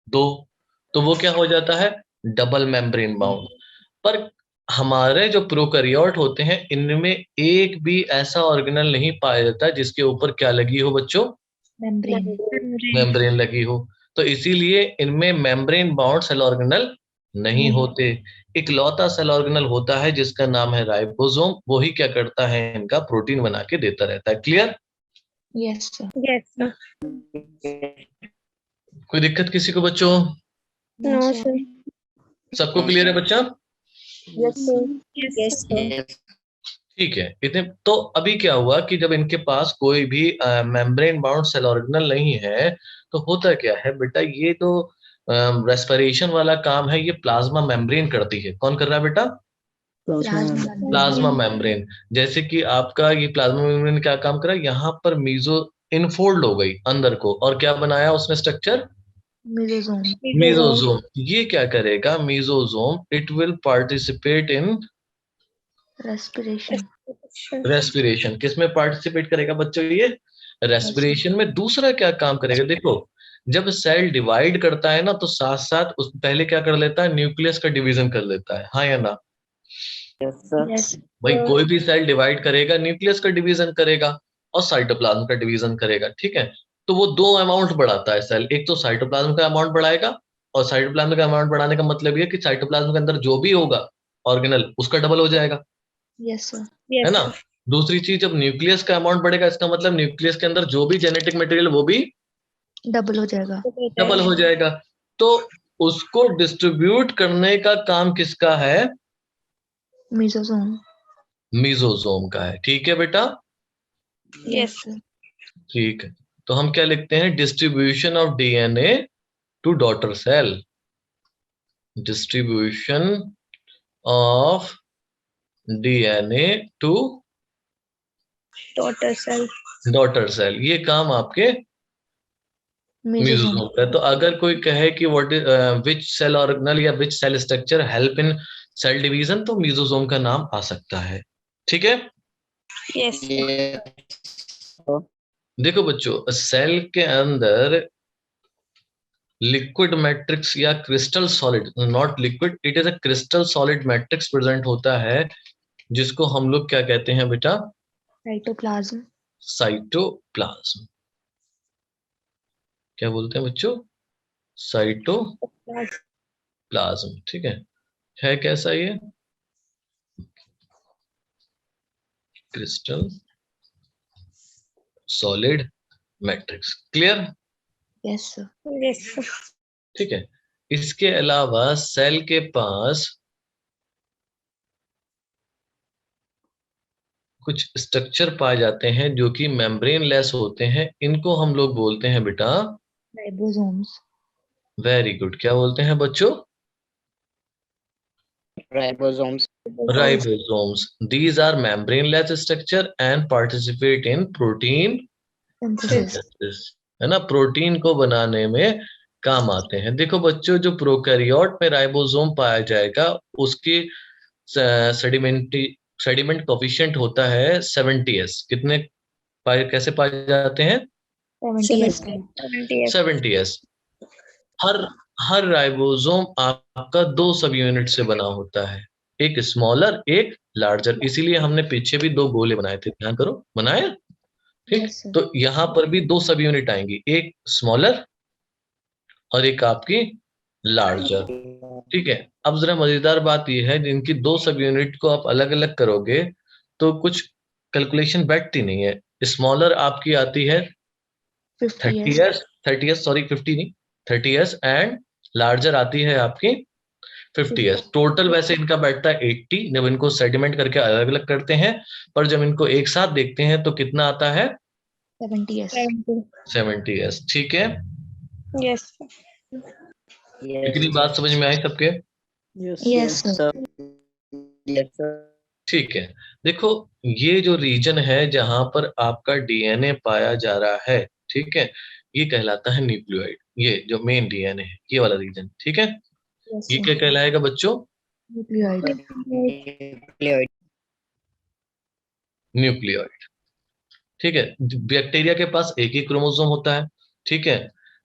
दो, तो वो क्या हो जाता है? Double membrane bound. पर हमारे जो प्रोकैरियोट होते हैं, इनमें एक भी ऐसा ऑर्गेनल नहीं पाया जाता जिसके ऊपर क्या लगी हो बच्चों? मेम्ब्रेन। Membrane. मेम्ब्रेन लगी हो। तो इसीलिए इनमें मेम्ब्रेन बाउंड सेल ऑर्गेनल नहीं होते। इकलौता सेल ऑर्गेनल होता है जिसका नाम है राइबोसोम, वो ही क्या करता है? इनका प्रोटीन बना के देता रहता है। Clear? Yes sir. Yes, sir. कोई दिक्कत किसी को बच्चों? No, sir. सबको क्लियर है बच्चा? Yes, sir. Yes, sir. ठीक है। इतने तो अभी क्या हुआ कि जब इनके पास कोई भी मेम्ब्रेन बाउंड सेल ऑर्गेनल नहीं है, तो होता क्या है बेटा? ये तो रेस्पिरेशन वाला काम है, ये प्लाज्मा मेम्ब्रेन करती है। कौन कर रहा है बेटा? Plasma membrane. जैसे कि आपका ये प्लाज्मा मेम्ब्रेन क्या काम कर रहा है? यहाँ पर मीजो इनफोल्ड हो गई अंदर को, और क्या बनाया उसने स्ट्रक्चर? मेसोसोम। मीजोसोम। ये क्या करेगा mesosome? It will participate in respiration. Respiration. किसमें पार्टिसिपेट करेगा बच्चों? ये रेस्पिरेशन में। दूसरा क्या काम करेगा? देखो, जब सेल डिवाइड करता है ना, तो साथ साथ उस पहले क्या कर लेता है? न्यूक्लियस का डिवीजन कर लेता है, हाँ या ना? यस। भाई कोई भी सेल डिवाइड करेगा, न्यूक्लियस का डिवीजन करेगा और साइटोप्लाज्म का डिवीजन करेगा। ठीक है, तो वो दो अमाउंट बढ़ाता है सेल। एक तो साइटोप्लाज्म का अमाउंट बढ़ाएगा, और साइटोप्लाज्म का अमाउंट बढ़ाने का मतलब ये कि साइटोप्लाज्म के अंदर जो भी होगा ऑर्गेनल, उसका डबल हो जाएगा, यस सर। है Yes, ना। sir. दूसरी चीज, जब न्यूक्लियस का अमाउंट बढ़ेगा, इसका मतलब न्यूक्लियस के अंदर जो भी जेनेटिक मटेरियल वो भी डबल हो जाएगा। डबल हो जाएगा। तो उसको डिस्ट्रीब्यूट करने का काम किसका है? मेसोसोम। मीजोसोम का है। ठीक है बेटा? Yes. सर। ठीक है, तो हम क्या लिखते हैं? Distribution of DNA to daughter cell. Distribution of DNA to Daughter cell. Daughter cell, ये काम आपके मेसोसोम। मीजोसोम का है। तो अगर कोई कहे कि what is which cell organelle या which cell structure help in cell division, तो मीजोसोम का नाम आ सकता है। ठीक है, Yes, sir. देखो बच्चों, सेल के अंदर लिक्विड मैट्रिक्स या crystal solid, not liquid, it is a crystal solid matrix present होता है, जिसको हम लोग क्या कहते हैं बेटा? साइटोप्लाज्म। साइटोप्लाज्म। क्या बोलते हैं बच्चों? साइटोप्लाज्म। ठीक है कैसा ये? Crystal solid matrix. Clear? Yes sir. Yes, sir. ठीक है। इसके अलावा सेल के पास कुछ स्ट्रक्चर पाए जाते हैं जो कि मेम्ब्रेन लेस होते हैं। इनको हम लोग बोलते हैं बेटा राइबोसोम्स। Very good. क्या बोलते हैं बच्चों? Ribosomes. Ribosomes. These are membrane-less structure and participate in protein synthesis. synthesis. है ना, प्रोटीन को बनाने में काम आते हैं। देखो बच्चों, जो प्रोकैरियोट में राइबोसोम पाया जाएगा उसकी सेडिमेंट कोफिशिएंट होता है 70s। कितने कैसे पाए जाते हैं? 70s। 70. 70s। हर हर राइबोसोम आपका 2 सब यूनिट से बना होता है, एक स्मॉलर एक लार्जर। इसीलिए हमने पीछे भी 2 गोले बनाए थे, ध्यान करो, बनाए। ठीक, Yes, sir. तो यहां पर भी 2 सब यूनिट आएंगी, एक स्मॉलर और एक आपकी लार्जर। ठीक है। अब जरा मजेदार बात यह है, इनकी 2 सब यूनिट को आप अलग अलग करोगे तो कुछ कैलकुलेशन बैठती नहीं है। स्मॉलर आपकी आती है 50s। 30s, सॉरी 50 नहीं, 30s, एंड लार्जर आती है आपकी 50s। टोटल वैसे इनका बैठता है 80 जब इनको सेडिमेंट करके अलग अलग करते हैं, पर जब इनको एक साथ देखते हैं तो कितना आता है? 70s। 70s। ठीक है। Yes, sir. इतनी बात समझ में आई सबके? Yes, sir. Yes, sir. ठीक है। देखो, ये जो रीजन है जहां पर आपका डीएनए पाया जा रहा है, ठीक है, ये कहलाता है न्यूक्लियोइड। ये जो मेन डीएनए है, ये वाला रीजन, ठीक है, Yes, ये sir. क्या कहलाएगा बच्चों? न्यूक्लियोइड। Nucleoid. न्यूक्लियोइड। ठीक है। बैक्टीरिया के पास एक ही क्रोमोसोम होता है, ठीक है।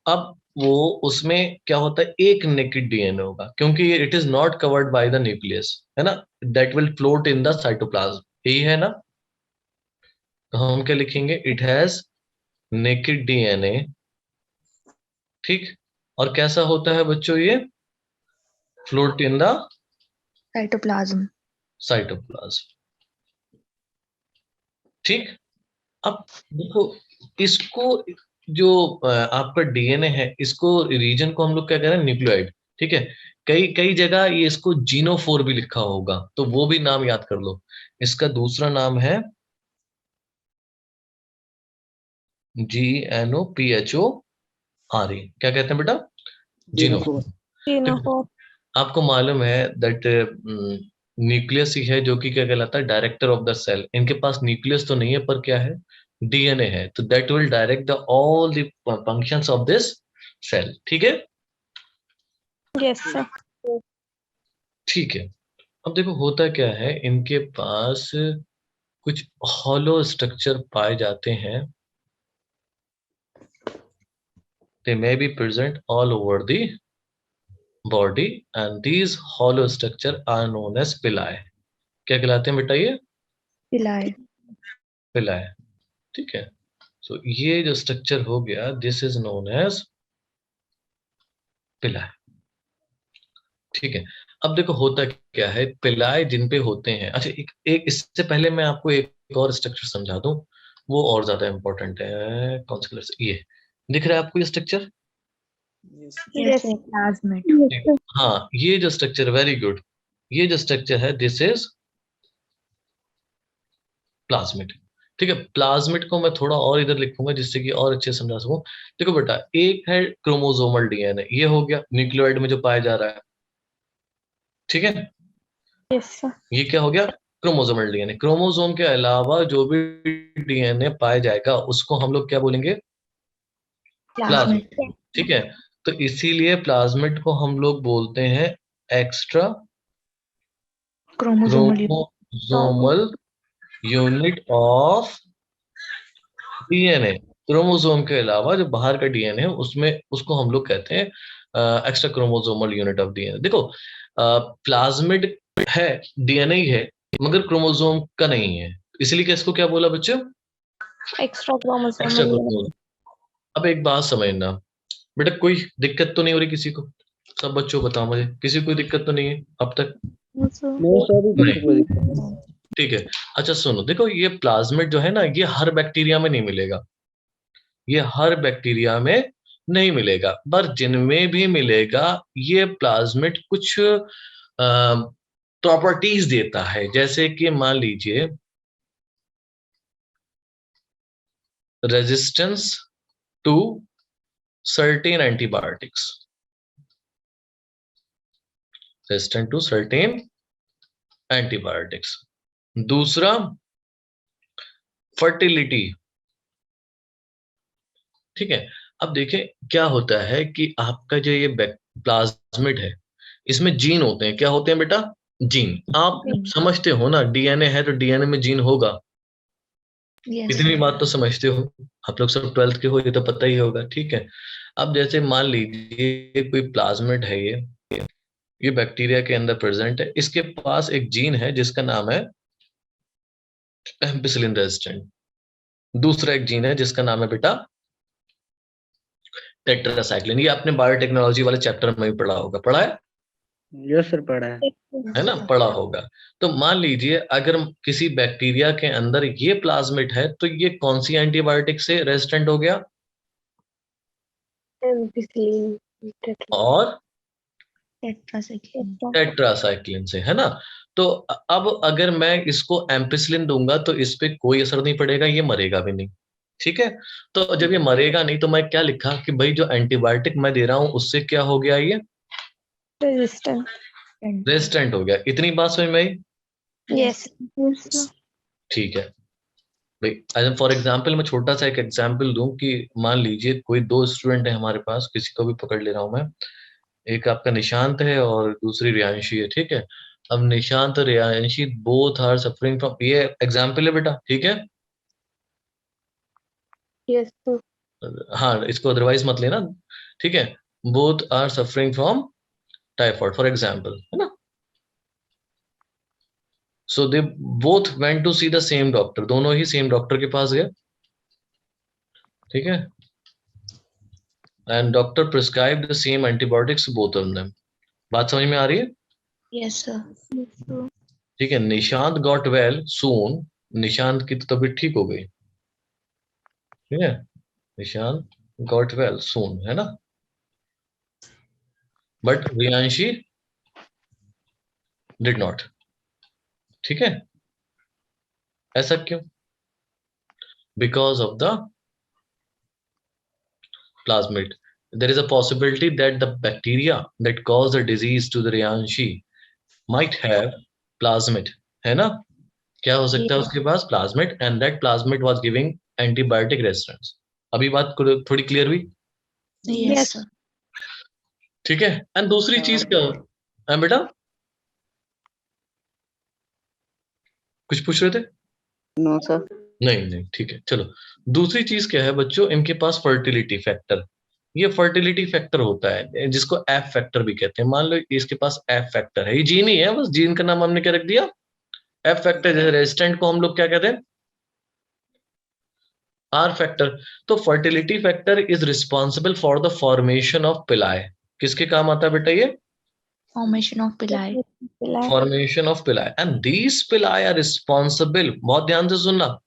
अब वो उसमें क्या होता है, एक नेकेड डीएनए होगा, क्योंकि ये it is not covered by the nucleus, है ना, that will float in the cytoplasm. यही है ना? तो हम क्या लिखेंगे? It has naked DNA. ठीक। और कैसा होता है बच्चों ये? Float in the cytoplasm. Cytoplasm. ठीक। अब देखो, इसको जो आपका डीएनए है, इसको रीजन को हम लोग क्या कह रहे हैं? न्यूक्लियोइड। ठीक है। कई कई जगह ये इसको जीनोफोर भी लिखा होगा, तो वो भी नाम याद कर लो। इसका दूसरा नाम है GNOPHORE। क्या कहते हैं बेटा? जीनोफोर। Xenophore. आपको मालूम है दैट न्यूक्लियस ही है जो कि क्या कहलाता है? Director of the cell. इनके पास न्यूक्लियस तो नहीं है, पर क्या है? डीएनए है, तो that will direct the all the functions of this cell. ठीक है। Yes, sir. ठीक है। अब देखो होता क्या है, इनके पास कुछ हॉलो स्ट्रक्चर पाए जाते हैं। They may be present all over the body and these hollow structure are known as pili. क्या कहलाते हैं बेटा? ये पिलाए। पिलाए। ठीक है। सो ये जो स्ट्रक्चर हो गया, दिस इज नोन एज पिलाए। ठीक है। अब देखो होता क्या है, पिलाए जिन पे होते हैं, अच्छा एक इससे पहले मैं आपको एक और स्ट्रक्चर समझा दूं, वो और ज्यादा इंपॉर्टेंट है। कौन से कलर से? ये दिख रहा है आपको ये स्ट्रक्चर? Yes. प्लाज्मिड। हाँ, ये जो स्ट्रक्चर, वेरी गुड, ये जो स्ट्रक्चर है दिस इज प्लाज्मिड। ठीक है। प्लाज्मिड को मैं थोड़ा और इधर लिखूंगा जिससे कि और अच्छे समझा सकूं। देखो बेटा, एक है क्रोमोसोमल डीएनए, ये हो गया न्यूक्लियोइड में जो पाया जा रहा है। ठीक है। Yes, sir. ये क्या हो गया? Chromosomal DNA. क्रोमोसोम के अलावा जो भी डीएनए पाया जाएगा उसको हम लोग क्या बोलेंगे? प्लाज्मिड। प्लाज्मिड। ठीक है। तो इसीलिए प्लाज्मिड को हम लोग बोलते हैं extra chromosomal. Chromosomal unit of DNA. Chromosome के अलावा जो बाहर का डीएनए है उसमें, उसको हम लोग कहते हैं extra chromosomal unit of DNA. देखो, प्लाज्मिड है, डीएनए ही है, मगर क्रोमोसोम का नहीं है, इसलिए कि इसको क्या बोला बच्चों? Extra chromosome. Extra chromosome. अब एक बात समझना बेटा, कोई दिक्कत तो नहीं हो रही किसी को? सब बच्चों बताओ मुझे, किसी को कोई दिक्कत तो नहीं है अब तक? No, sir. No, sir, नहीं। ठीक है। अच्छा सुनो, देखो ये प्लाज्मिड जो है ना, ये हर बैक्टीरिया में नहीं मिलेगा, ये हर बैक्टीरिया में नहीं मिलेगा, पर जिनमें भी मिलेगा ये प्लाज्मिड कुछ प्रॉपर्टीज देता है। जैसे कि मान लीजिए resistance to certain antibiotics, resistant to certain antibiotics. दूसरा फर्टिलिटी, ठीक है। अब देखें क्या होता है कि आपका जो ये प्लाज्मिड है, इसमें जीन होते हैं। क्या होते हैं बेटा? जीन। आप समझते हो ना, डीएनए है तो डीएनए में जीन होगा, Yes, इतनी sir. बात तो समझते हो। आप लोग सब 12th के हो, ये तो पता ही होगा, ठीक है। अब जैसे मान लीजिए कोई प्लाज्मिड है, ये बैक्टीरिया के अंदर प्रेजेंट है, इसके पास एक जीन है जिसका नाम है एम्पिसिलिन रेजिस्टेंट। दूसरा एक जीन है जिसका नाम है बेटा टेट्रासाइक्लिन। ये आपने बायोटेक्नोलॉजी वाले चैप्टर में भी पढ़ा होगा, पढ़ा है यस सर, पढ़ा है ना, पढ़ा होगा। तो मान लीजिए अगर किसी बैक्टीरिया के अंदर ये प्लाज्मिड है, तो ये कौन सी एंटीबायोटिक से रेजिस्टेंट हो गया? और Tetracycline. टेट्रासाइक्लिन से, है ना। तो अब अगर मैं इसको एम्पिसिलिन दूंगा तो इस पे कोई असर नहीं पड़ेगा, ये मरेगा भी नहीं, ठीक है। तो जब ये मरेगा नहीं तो मैं क्या लिखा कि भाई जो एंटीबायोटिक मैं दे रहा हूं उससे क्या हो गया, ये Resistant. रेजिस्टेंट हो गया। इतनी बात समझ में आई? Yes. ठीक है भाई। फॉर एग्जाम्पल मैं छोटा सा एक एग्जाम्पल दूं कि मान लीजिए कोई दो स्टूडेंट है हमारे पास, किसी को भी पकड़ ले रहा हूं मैं, एक आपका निशांत है और दूसरी रियांशी है, ठीक है। अब निशांत और Riyanshi both are suffering from, ये एग्जाम्पल है बेटा, ठीक है। Yes, sir. हाँ, इसको अदरवाइज मत लेना, ठीक है। Both are suffering from typhoid for example, है ना। So they both went to see the same doctor, दोनों ही सेम डॉक्टर के पास गए, ठीक है। And doctor prescribe the same antibiotics both of them. बात समझ में आ रही है? Yes, sir. ठीक है। Nishant got well soon, Nishant की तो तबीयत ठीक हो गई, ठीक है। निशांत गॉट वेल सून, है ना। बट रियांशी डिड नॉट, ठीक है। ऐसा क्यों? Because of the plasmid. There is a possibility that the bacteria that cause the disease to the Riyanshi might have plasmid, है ना। क्या हो सकता है उसके पास? plasmid, and that plasmid was giving antibiotic resistance. अभी बात थोड़ी क्लियर हुई? Yes, sir. ठीक है। एंड दूसरी चीज क्या है बेटा? कुछ पूछ रहे थे? No sir. नहीं नहीं, ठीक है, चलो। दूसरी चीज क्या है बच्चों, इनके पास फर्टिलिटी फैक्टर, ये फर्टिलिटी फैक्टर होता है जिसको एफ फैक्टर भी कहते हैं। मान लो इसके पास एफ फैक्टर है, ये जीन ही है, बस जीन का नाम हमने क्या रख दिया? F factor. जैसे रेजिस्टेंट को हम लोग क्या कहते हैं? R factor. तो fertility factor is responsible for the formation of pili. किसके काम आता है बेटा ये? Formation of pili. Formation of पिलाए। एंड दीज पिलाए आर रिस्पॉन्सिबल, बहुत ध्यान से सुनना,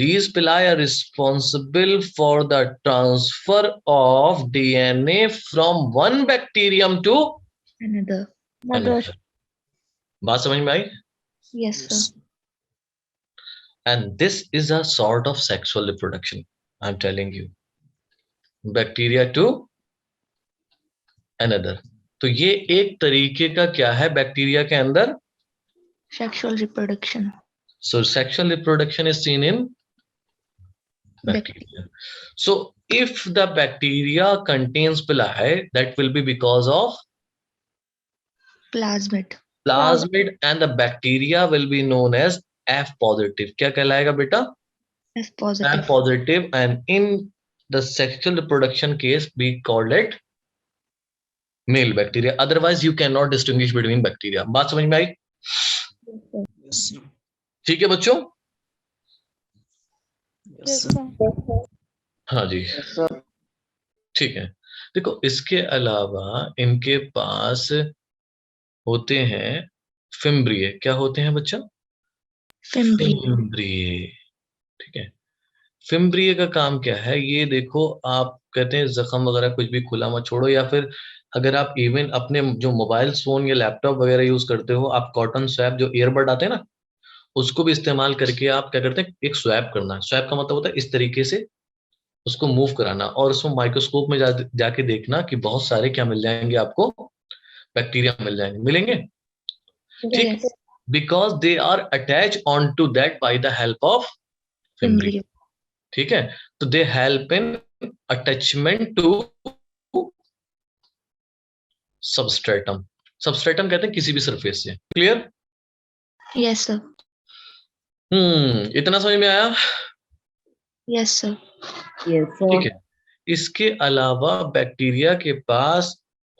these pili are responsible for the transfer of DNA from one bacterium to Another. another. बात समझ में आई? Yes, sir. And this is a sort of sexual reproduction, I'm telling you. Bacteria to another. तो ये एक तरीके का क्या है बैक्टीरिया के अंदर? Sexual reproduction. So sexual reproduction is seen in bacteria. So if the bacteria contains pili, that will be because of Plasmid. plasmid, and the bacteria will be known as F positive. क्या कहलाएगा बेटा? F positive. F positive, and in the sexual reproduction case we call it male bacteria. Otherwise you cannot distinguish between bacteria. बात समझ में आई? ठीक है बच्चों? Yes, sir. हाँ जी, सर। ठीक है। देखो इसके अलावा इनके पास होते हैं फिम्ब्रिये। क्या होते हैं बच्चा? फिम्ब्रिए फिम्ब्रिए, ठीक है। फिम्ब्रिए का काम क्या है, ये देखो आप कहते हैं जख्म वगैरह कुछ भी खुला मत छोड़ो, या फिर अगर आप इवन अपने जो मोबाइल फोन या लैपटॉप वगैरह यूज करते हो, आप कॉटन स्वैप जो ईयरबड आते हैं ना, उसको भी इस्तेमाल करके आप क्या करते हैं, एक स्वैप करना। स्वैप का मतलब होता है इस तरीके से उसको मूव कराना, और उसमें माइक्रोस्कोप में जाके देखना कि बहुत सारे क्या मिल जाएंगे आपको, बैक्टीरिया मिल जाएंगे, मिलेंगे, ठीक। Yes because they are attach on to that by the help of fimbriae, fimbriae ठीक है। तो they help in attachment to substratum. Substratum कहते हैं किसी भी सरफेस से, क्लियर। यस सर इतना समझ में आया, यस सर Yes, ठीक sir. है। इसके अलावा बैक्टीरिया के पास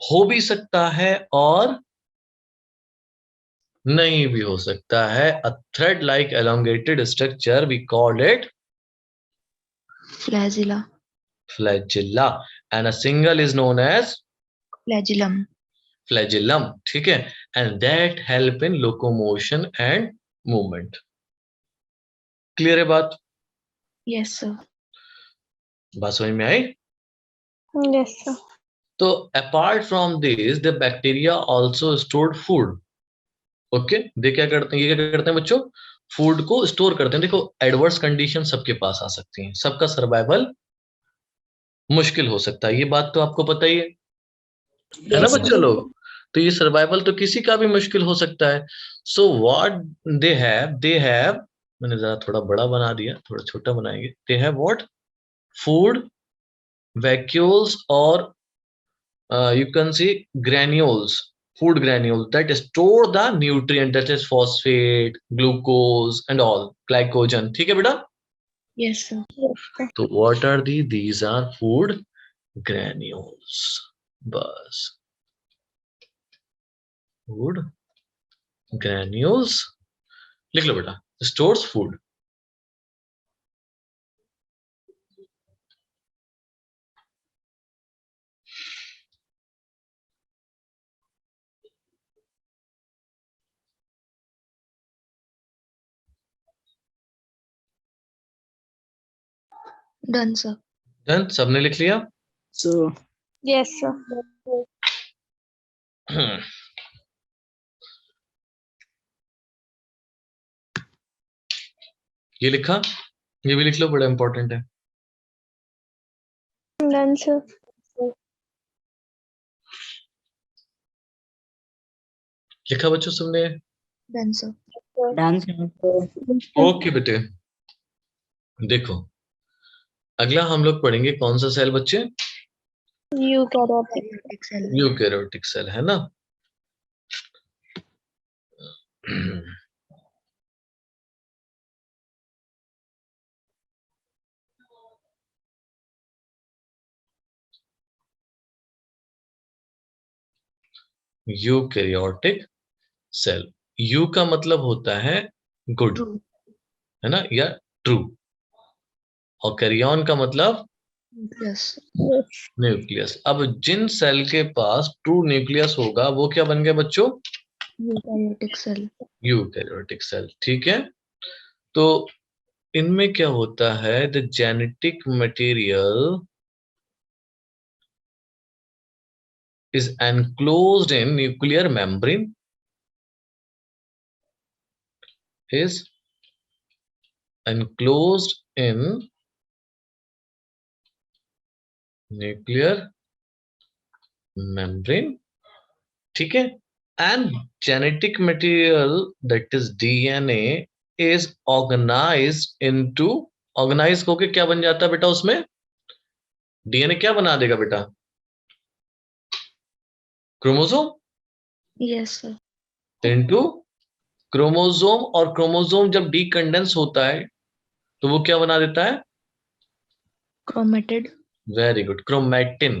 हो भी सकता है और नहीं भी हो सकता है a thread like elongated structure, we call it flagella flagella, and a single is known as flagellum flagellum, ठीक है। and that help in locomotion and movement, clear है बात, यस सर बात समझ में आई। Yes, sir. तो apart from this the bacteria also stored food, okay. They क्या करते हैं, ये क्या करते हैं बच्चों, फूड को स्टोर करते हैं। देखो एडवर्स कंडीशन सबके पास आ सकती हैं, सबका सर्वाइवल मुश्किल हो सकता है, ये बात तो आपको पता ही है ना Yes, बच्चों लोग। तो ये सर्वाइवल तो किसी का भी मुश्किल हो सकता है। सो व्हाट दे हैव, मैंने जरा थोड़ा बड़ा बना दिया, थोड़ा छोटा बनाएंगे। They have what, food vacuoles, और you can see granules, food granules that store the nutrient, that is phosphate, glucose and all, glycogen, ठीक है बेटा। yes sir तो what are these are food granules, बस food granules लिख लो बेटा, stores food। done sir done, सबने लिख लिया। So, Yes, sir. ये लिखा, ये भी लिख लो, बड़ा इंपॉर्टेंट है। Done, sir. लिखा बच्चों सबने, done sir dance. ओके बेटे। देखो अगला हम लोग पढ़ेंगे कौन सा सेल बच्चे, Eukaryotic. Eukaryotic cell eukaryotic cell, है ना। यूकैरियोटिक सेल, यू का मतलब होता है गुड, true है ना, या ट्रू, और कैरियन का मतलब yes Yes. न्यूक्लियस। अब जिन सेल के पास ट्रू न्यूक्लियस होगा वो क्या बन गए बच्चों, eukaryotic cell यूकैरियोटिक सेल, ठीक है। तो इनमें क्या होता है, the genetic material is enclosed in nuclear membrane, is enclosed in nuclear membrane, ठीक है। and genetic material that is DNA is organized into, organized होके क्या बन जाता है बेटा उसमें, डीएनए क्या बना देगा बेटा, chromosome yes sir into chromosome, और क्रोमोसोम जब डीकंडेंस होता है तो वो क्या बना देता है, chromatid very good, chromatin,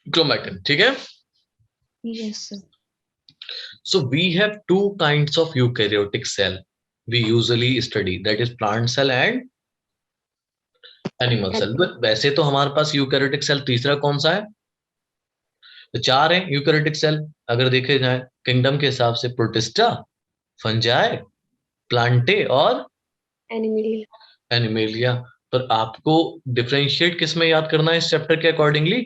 chromatin, ठीक है। yes sir So we have two kinds of eukaryotic cell we usually study, that is plant cell and animal cell। But वैसे तो हमारे पास यूकैरियोटिक सेल तीसरा कौन सा है, तो चार है यूकैरियोटिक सेल अगर देखे जाए किंगडम के हिसाब से, प्रोटिस्टा, फंजाई, प्लांटे और एनिमल एनिमेलिया। पर आपको डिफरेंशिएट किस में याद करना है इस चैप्टर के अकॉर्डिंगली?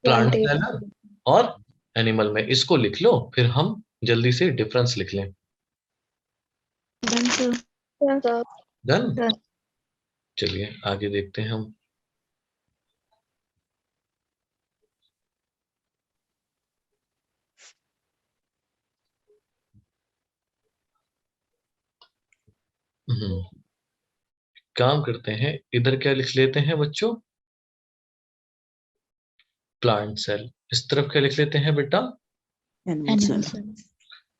प्लांट प्लांटे सेल और एनिमल में। इसको लिख लो, फिर हम जल्दी से डिफरेंस लिख लें। Done sir. Sir done. Done. चलिए आगे देखते हैं हम। काम करते हैं, इधर क्या लिख लेते हैं बच्चों? Plant cell. इस तरफ क्या लिख लेते हैं बेटा? Animal Animal cell. cell.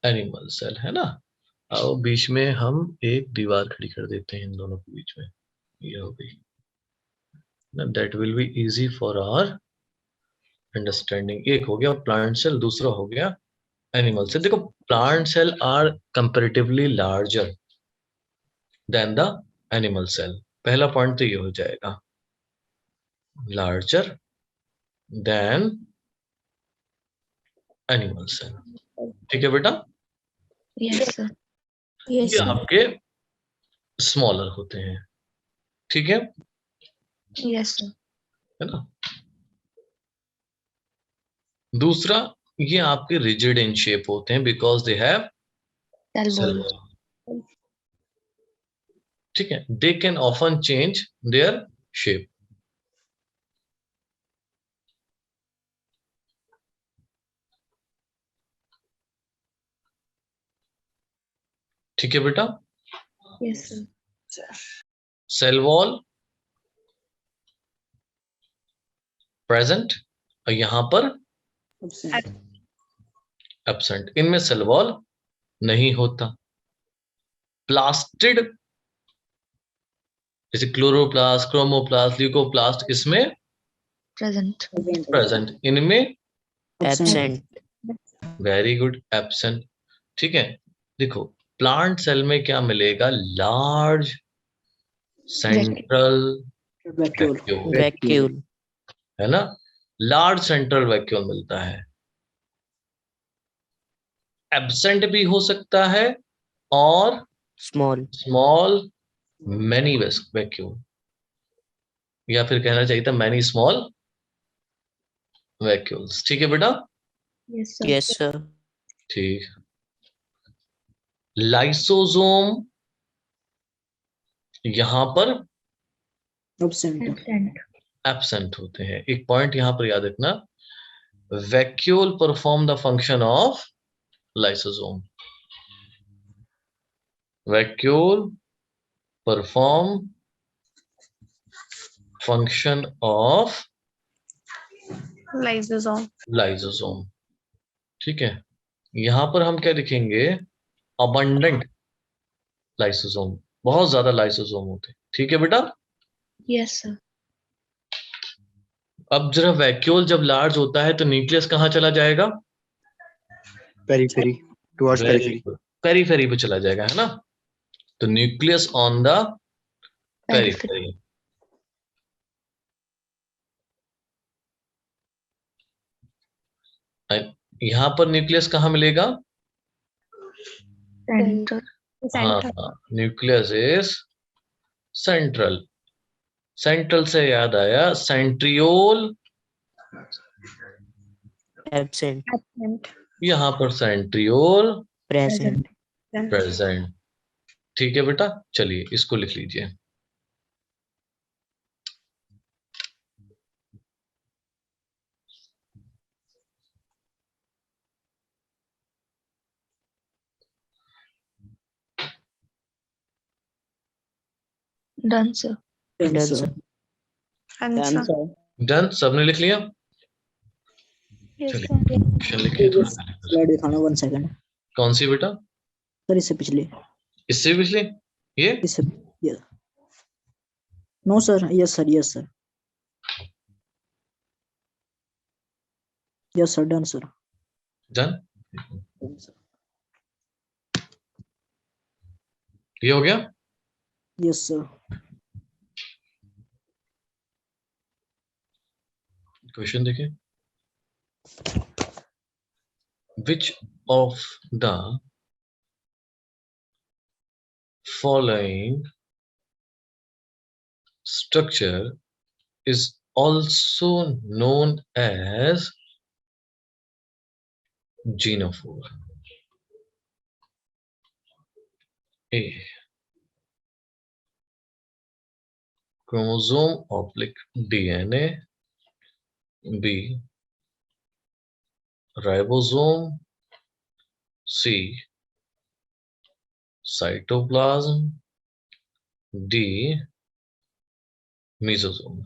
Animal cell, है ना। आओ बीच में हम एक दीवार खड़ी कर देते हैं इन दोनों के बीच में, ये हो गई ना। That will be easy for our understanding. एक हो गया प्लांट सेल, दूसरा हो गया एनिमल सेल। देखो, plant cell are comparatively larger than the animal cell. पहला पॉइंट तो ये हो जाएगा, लार्जर देन एनिमल सेल। ठीक है बेटा। Yes sir. Yes, ये sir. आपके स्मॉलर होते हैं, ठीक है Yes sir. है ना। दूसरा, ये आपके रिजिड इन शेप होते हैं because they have Cell cell wall. Wall. ठीक है, they can often change their shape. ठीक है बेटा। Yes sir. Cell wall present और यहां पर एब्सेंट। इनमें सेल वॉल नहीं होता। प्लास्टिड जैसे क्लोरोप्लास्ट, क्रोमोप्लास्ट, ल्यूकोप्लास्ट, इसमें Present. प्रेजेंट, इनमें एब्सेंट। Very good, absent. ठीक है, देखो प्लांट सेल में क्या मिलेगा? Large central vacuole, vacuole. है ना। लार्ज सेंट्रल वैक्यूल मिलता है। एब्सेंट भी हो सकता है और स्मॉल। स्मॉल मैनी वैक्यूल, या फिर कहना चाहिए था मैनी स्मॉल वैक्यूल्स। ठीक है बेटा। Yes sir. Yes sir. ठीक। लाइसोसोम यहां पर Absent. एब्सेंट होते हैं। एक पॉइंट यहां पर याद रखना, vacuole perform the function of lysosome. Vacuole perform function of lysosome lysosome. ठीक है, यहां पर हम क्या लिखेंगे? अबंडेंट लाइसोसोम, बहुत ज्यादा लाइसोसोम होते हैं। ठीक है बेटा। Yes sir. अब जरा वैक्यूल जब लार्ज होता है तो न्यूक्लियस कहाँ चला जाएगा? Periphery, towards periphery. पेरीफेरी पे चला जाएगा, है ना। तो nucleus on the Periphery. Periphery. यहां पर न्यूक्लियस कहाँ मिलेगा? Center. हाँ सेंटर हाँ, न्यूक्लियस इज सेंट्रल। सेंट्रल से याद आया, सेंट्रियोल एब्सेंट। एब्सेंट यहां पर सेंट्रियोल प्रेजेंट। प्रेजेंट। ठीक है बेटा, चलिए इसको लिख लीजिए। Done sir. Done sir. Answer done, सबने लिख लिया? यस चलिए सर क्वेश्चन लिखिए थोड़ा पहले। स्लाइड दिखाना 1 सेकंड कौन सी बेटा? सर, इससे पिछले, इससे भी पिछले? ये इससे no sir, yes sir, yes sir, yes sir, done sir, done, ये हो गया। यस सर, क्वेश्चन देखिए। Which of the following structure is also known as genophore. A. Chromosome / DNA. B. Ribosome. C. Cytoplasm. D. Mesosome.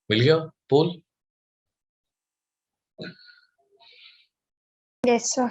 मिल गया पोल? Yes, sir.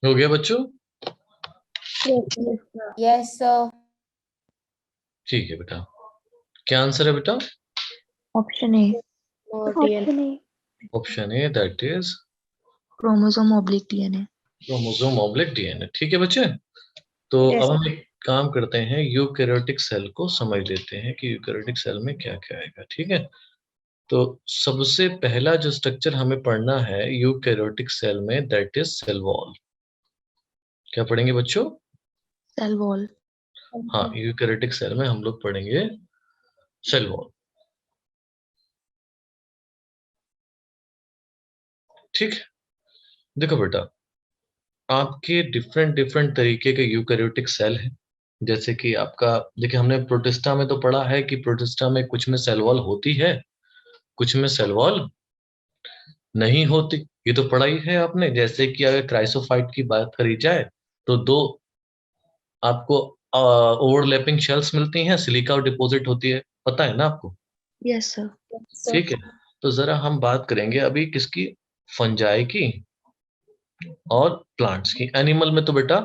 हो गया बच्चों? Yes, sir. ठीक है बेटा। क्या आंसर है बेटा? Option A, Or DNA. Option A, that is chromosome oblique DNA. Chromosome / DNA। ठीक है बच्चे, तो Yes, अब हम एक काम करते हैं, यूकैरियोटिक सेल को समझ लेते हैं कि यूकैरियोटिक सेल में क्या क्या आएगा। ठीक है, तो सबसे पहला जो स्ट्रक्चर हमें पढ़ना है यूकैरियोटिक सेल में, दैट इज सेल वॉल। क्या पढ़ेंगे बच्चों? Cell wall. हाँ, यूकैरियोटिक सेल में हम लोग पढ़ेंगे सेल वॉल। ठीक है, देखो बेटा, आपके डिफरेंट तरीके के यूकैरियोटिक सेल हैं। जैसे कि आपका, देखिए हमने प्रोटिस्टा में तो पढ़ा है कि प्रोटिस्टा में कुछ में सेल वॉल होती है, कुछ में सेल वॉल नहीं होती। ये तो पढ़ा ही है आपने। जैसे कि अगर क्राइसोफाइट की बात करी जाए तो दो आपको ओवरलैपिंग शेल्स मिलती हैं, सिलिका डिपॉजिट होती है, पता है ना आपको? Yes sir. ठीक है, तो जरा हम बात करेंगे अभी किसकी, फंजाई की और प्लांट्स की। एनिमल में तो बेटा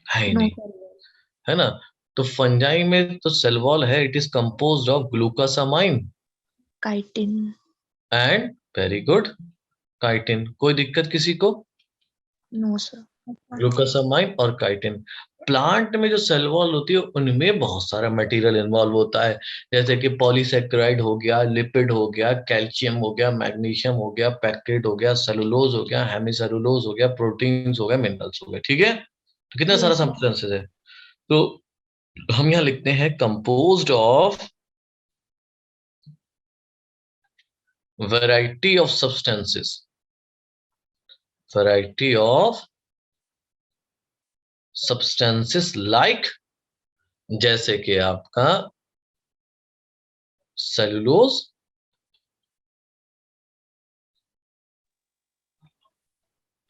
है ही नो नहीं, सर। है ना? तो फंजाई में तो सेल वॉल है, it is composed of glucosamine chitin. And, very good, chitin. कोई दिक्कत किसी को? No sir. ग्लूकोसामाइन और काइटिन। प्लांट में जो सेल वॉल होती है उनमें बहुत सारा मटेरियल इन्वॉल्व होता है, जैसे कि पॉलीसेक्राइड हो गया, लिपिड हो गया, कैल्शियम हो गया, मैग्नीशियम हो गया, पैक्टेट हो गया, सेलुलोज हो गया, हेमिसेलुलोज हो गया, प्रोटीन्स हो गया, मिनरल्स हो गए। ठीक है, तो कितना सारा सब्सटेंसेस है। तो हम यहाँ लिखते हैं composed of variety of substances, variety of substances like, जैसे कि आपका cellulose,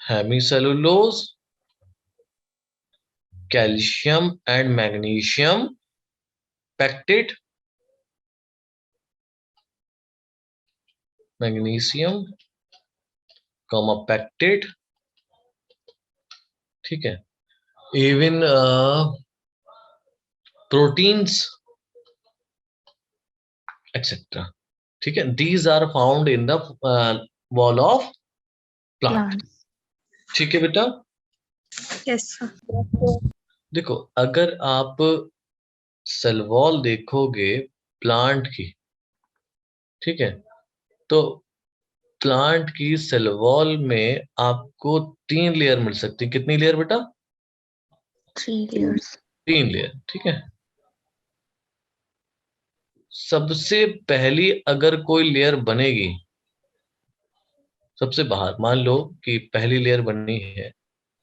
hemicellulose, calcium and magnesium, pectate, magnesium comma pectate, ठीक है, इवन प्रोटीन्स एक्सेट्रा, ठीक है, these are found in the wall of plant. Plants. ठीक है बेटा, Yes, sir. देखो अगर आप सेल वॉल देखोगे प्लांट की, ठीक है, तो प्लांट की सेल वॉल में आपको 3 लेयर मिल सकती है। कितनी लेयर बेटा? 3 layers. 3 लेयर, ठीक है। सबसे पहली अगर कोई लेयर बनेगी सबसे बाहर, मान लो कि पहली लेयर बननी है,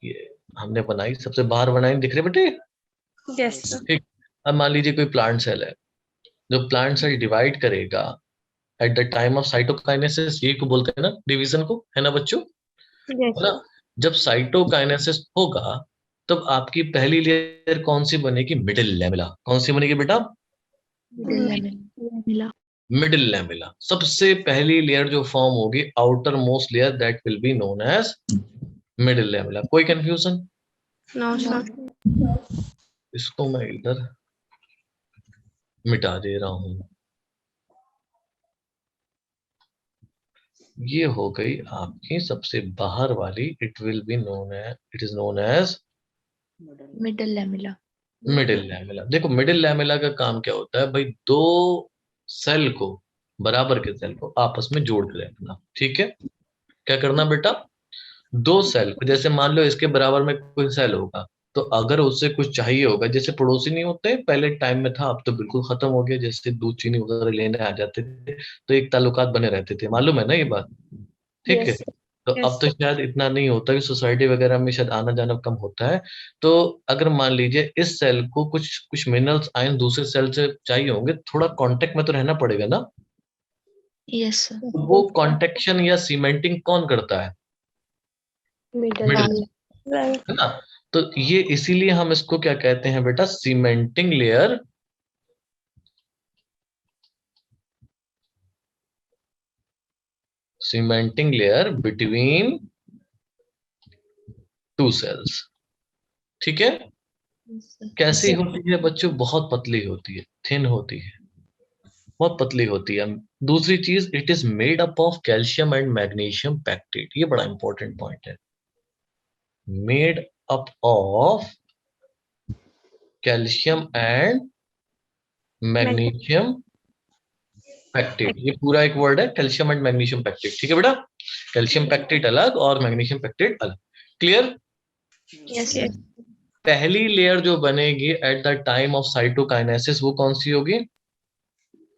ये हमने बनाई, सबसे बाहर बनाई, दिख रहे बेटे? Yes, sir. ठीक। अब मान लीजिए कोई प्लांट सेल है, जो प्लांट सेल डिवाइड करेगा at the time of cytokinesis, यही को बोलते हैं ना डिवीजन को, है ना बच्चों? Yes, है ना? sir. जब साइटोकाइनेसिस होगा तब आपकी पहली लेयर कौन सी बनेगी? Middle lamella. कौन सी बनेगी बेटा? Lamella. Middle lamella. सबसे पहली लेयर जो फॉर्म होगी, outermost layer, that will be known as middle lamella. कोई कंफ्यूजन? No, sir. इसको मैं इधर मिटा दे रहा हूं। ये हो गई आपकी सबसे बाहर वाली, it will be known as, it is known as Middle lamella. Middle lamella. देखो मिडिल लैमेला का काम क्या होता है भाई? 2 सेल को, बराबर के सेल को आपस में जोड़ के रखना, ठीक है। क्या करना बेटा? 2 सेल, जैसे मान लो इसके बराबर में कोई सेल होगा, तो अगर उससे कुछ चाहिए होगा, जैसे पड़ोसी नहीं होते पहले टाइम में था, अब तो बिल्कुल खत्म हो गया, जैसे दूध चीनी वगैरह लेने आ जाते थे तो एक ताल्लुकात बने रहते थे, मालूम है ना ये बात? ठीक है। Yes, sir. तो Yes, अब तो शायद इतना नहीं होता, कि सोसाइटी वगैरह में शायद आना जाना कम होता है। तो अगर मान लीजिए इस सेल को कुछ कुछ मिनरल्स आयन दूसरे सेल से चाहिए होंगे, थोड़ा कांटेक्ट में तो रहना पड़ेगा ना। Yes, sir. वो कॉन्टेक्शन या सीमेंटिंग कौन करता है? middle middle, lamella. है ना? तो ये इसीलिए हम इसको क्या कहते हैं बेटा? Cementing layer. Cementing layer between 2 cells, ठीक है। Yes, sir. कैसी होती है बच्चों? बहुत पतली होती है, थिन होती है, बहुत पतली होती है। दूसरी चीज, it is made up of calcium and magnesium pectate. ये बड़ा इंपॉर्टेंट पॉइंट है, made up of calcium and magnesium pectate. ये पूरा एक वर्ड है, कैल्शियम एंड मैग्नीशियम पैक्टेट, ठीक है बेटा। कैल्शियम पैक्टेट अलग और मैग्नीशियम पैक्टेट अलग। क्लियर? Yes, sir. पहली लेयर जो बनेगी at the time of cytokinesis, वो कौन सी होगी?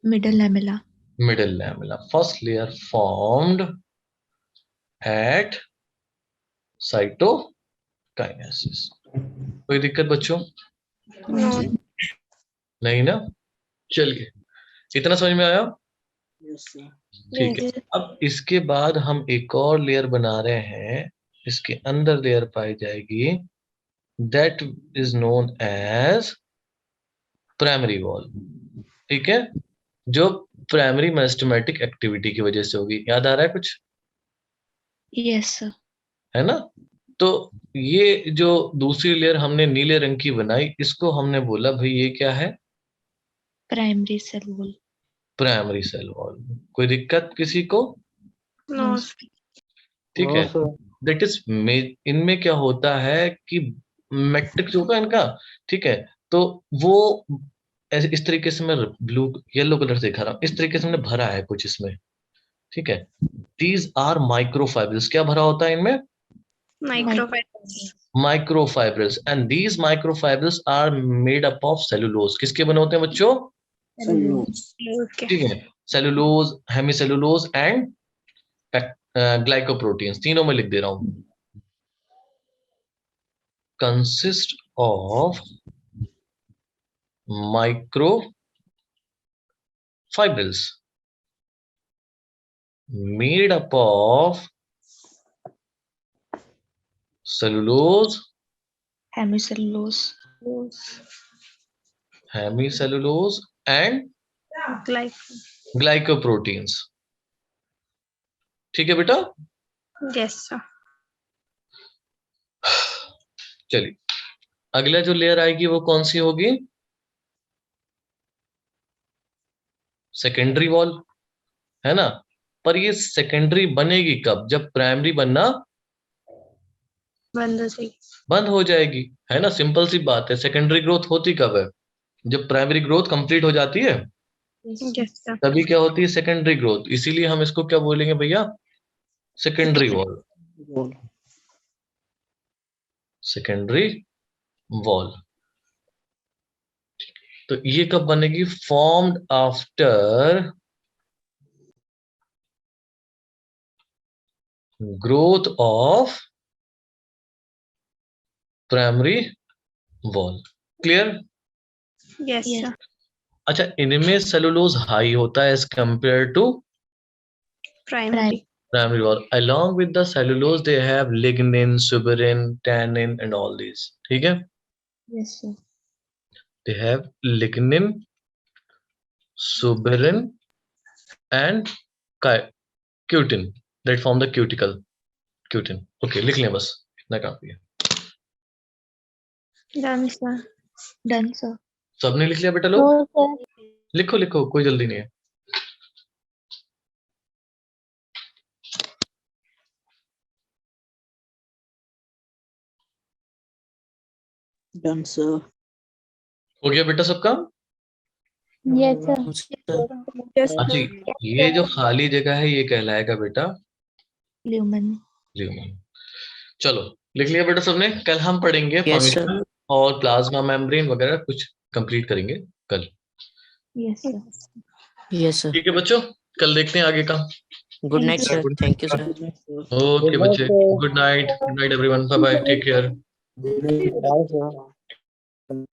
Middle lamella. Middle lamella. First layer formed at cytokinesis. कोई दिक्कत बच्चों? No. नहीं ना? चलिए, इतना समझ में आया? Yes, sir. ठीक है। अब इसके बाद हम एक और लेयर बना रहे हैं, इसके अंदर लेयर पाई जाएगी, that is known as primary wall, ठीक है, जो प्राइमरी मेरिस्टेमेटिक एक्टिविटी की वजह से होगी। याद आ रहा है कुछ? Yes, sir. है ना? तो ये जो दूसरी लेयर हमने नीले रंग की बनाई, इसको हमने बोला भाई ये क्या है? Primary cell wall. Primary cell wall. कोई दिक्कत किसी को? No. ठीक है। दैट इज, इनमें क्या होता है कि मैट्रिक्स होगा इनका, ठीक है, तो वो ऐसे इस तरीके से, मैं ब्लू येलो कलर से दिखा रहा हूँ, इस तरीके से हमने भरा है कुछ इसमें, ठीक है। These are microfibrils. क्या भरा होता है इनमें? Microfibers. Microfibrils. And these microfibrils are made up of cellulose. किसके बने होते हैं बच्चों? Cellulose. Okay. ठीक है, सेलुलोज, हेमिसेलुलोज एंड ग्लाइकोप्रोटीन्स, तीनों में लिख दे रहा हूं। Consist of microfibrils made up of cellulose, Hemicellulose. hemicellulose and Like. glycoproteins। ठीक है बेटा? Yes, sir. चलिए अगला जो लेयर आएगी वो कौन सी होगी? सेकेंडरी वॉल, है ना? पर ये सेकेंडरी बनेगी कब? जब प्राइमरी बनना बंद हो जाएगी, है ना? सिंपल सी बात है। सेकेंडरी ग्रोथ होती कब है? जब प्राइमरी ग्रोथ कंप्लीट हो जाती है Yes, sir. तभी क्या होती है? Secondary growth. इसीलिए हम इसको क्या बोलेंगे भैया? Secondary wall. Wall. Secondary wall. तो ये कब बनेगी? Formed after growth of primary wall. Clear? Yes, sir. अच्छा, इनमें सेलुलोज हाई होता है as compare to Primary. primary wall. Along with the cellulose they have lignin, suberin, tannin and all these. ठीक है? Yes, sir. They have lignin, suberin and cutin that form the cuticle. Cutin. Okay, लिख लें बस, इतना काफी है। Done, sir. Done, sir. सबने लिख लिया बेटा लोग? No, sir. लिखो लिखो, कोई जल्दी नहीं है। Done, sir. हो गया बेटा सबका? Yes, sir. Yes, अच्छा, sir. ये जो खाली जगह है ये कहलाएगा बेटा Lumen. ल्यूमेन। चलो लिख लिया बेटा सबने? कल हम पढ़ेंगे Yes, sir. फंक्शन और प्लाज्मा मेम्ब्रेन वगैरह कुछ कंप्लीट करेंगे कल। Yes, sir. Yes, sir. ठीक है बच्चों, कल देखते हैं आगे का। Good night, sir. Thank you, sir. Good night, sir. Okay बच्चे, good night everyone, bye bye, take care. Bye, sir.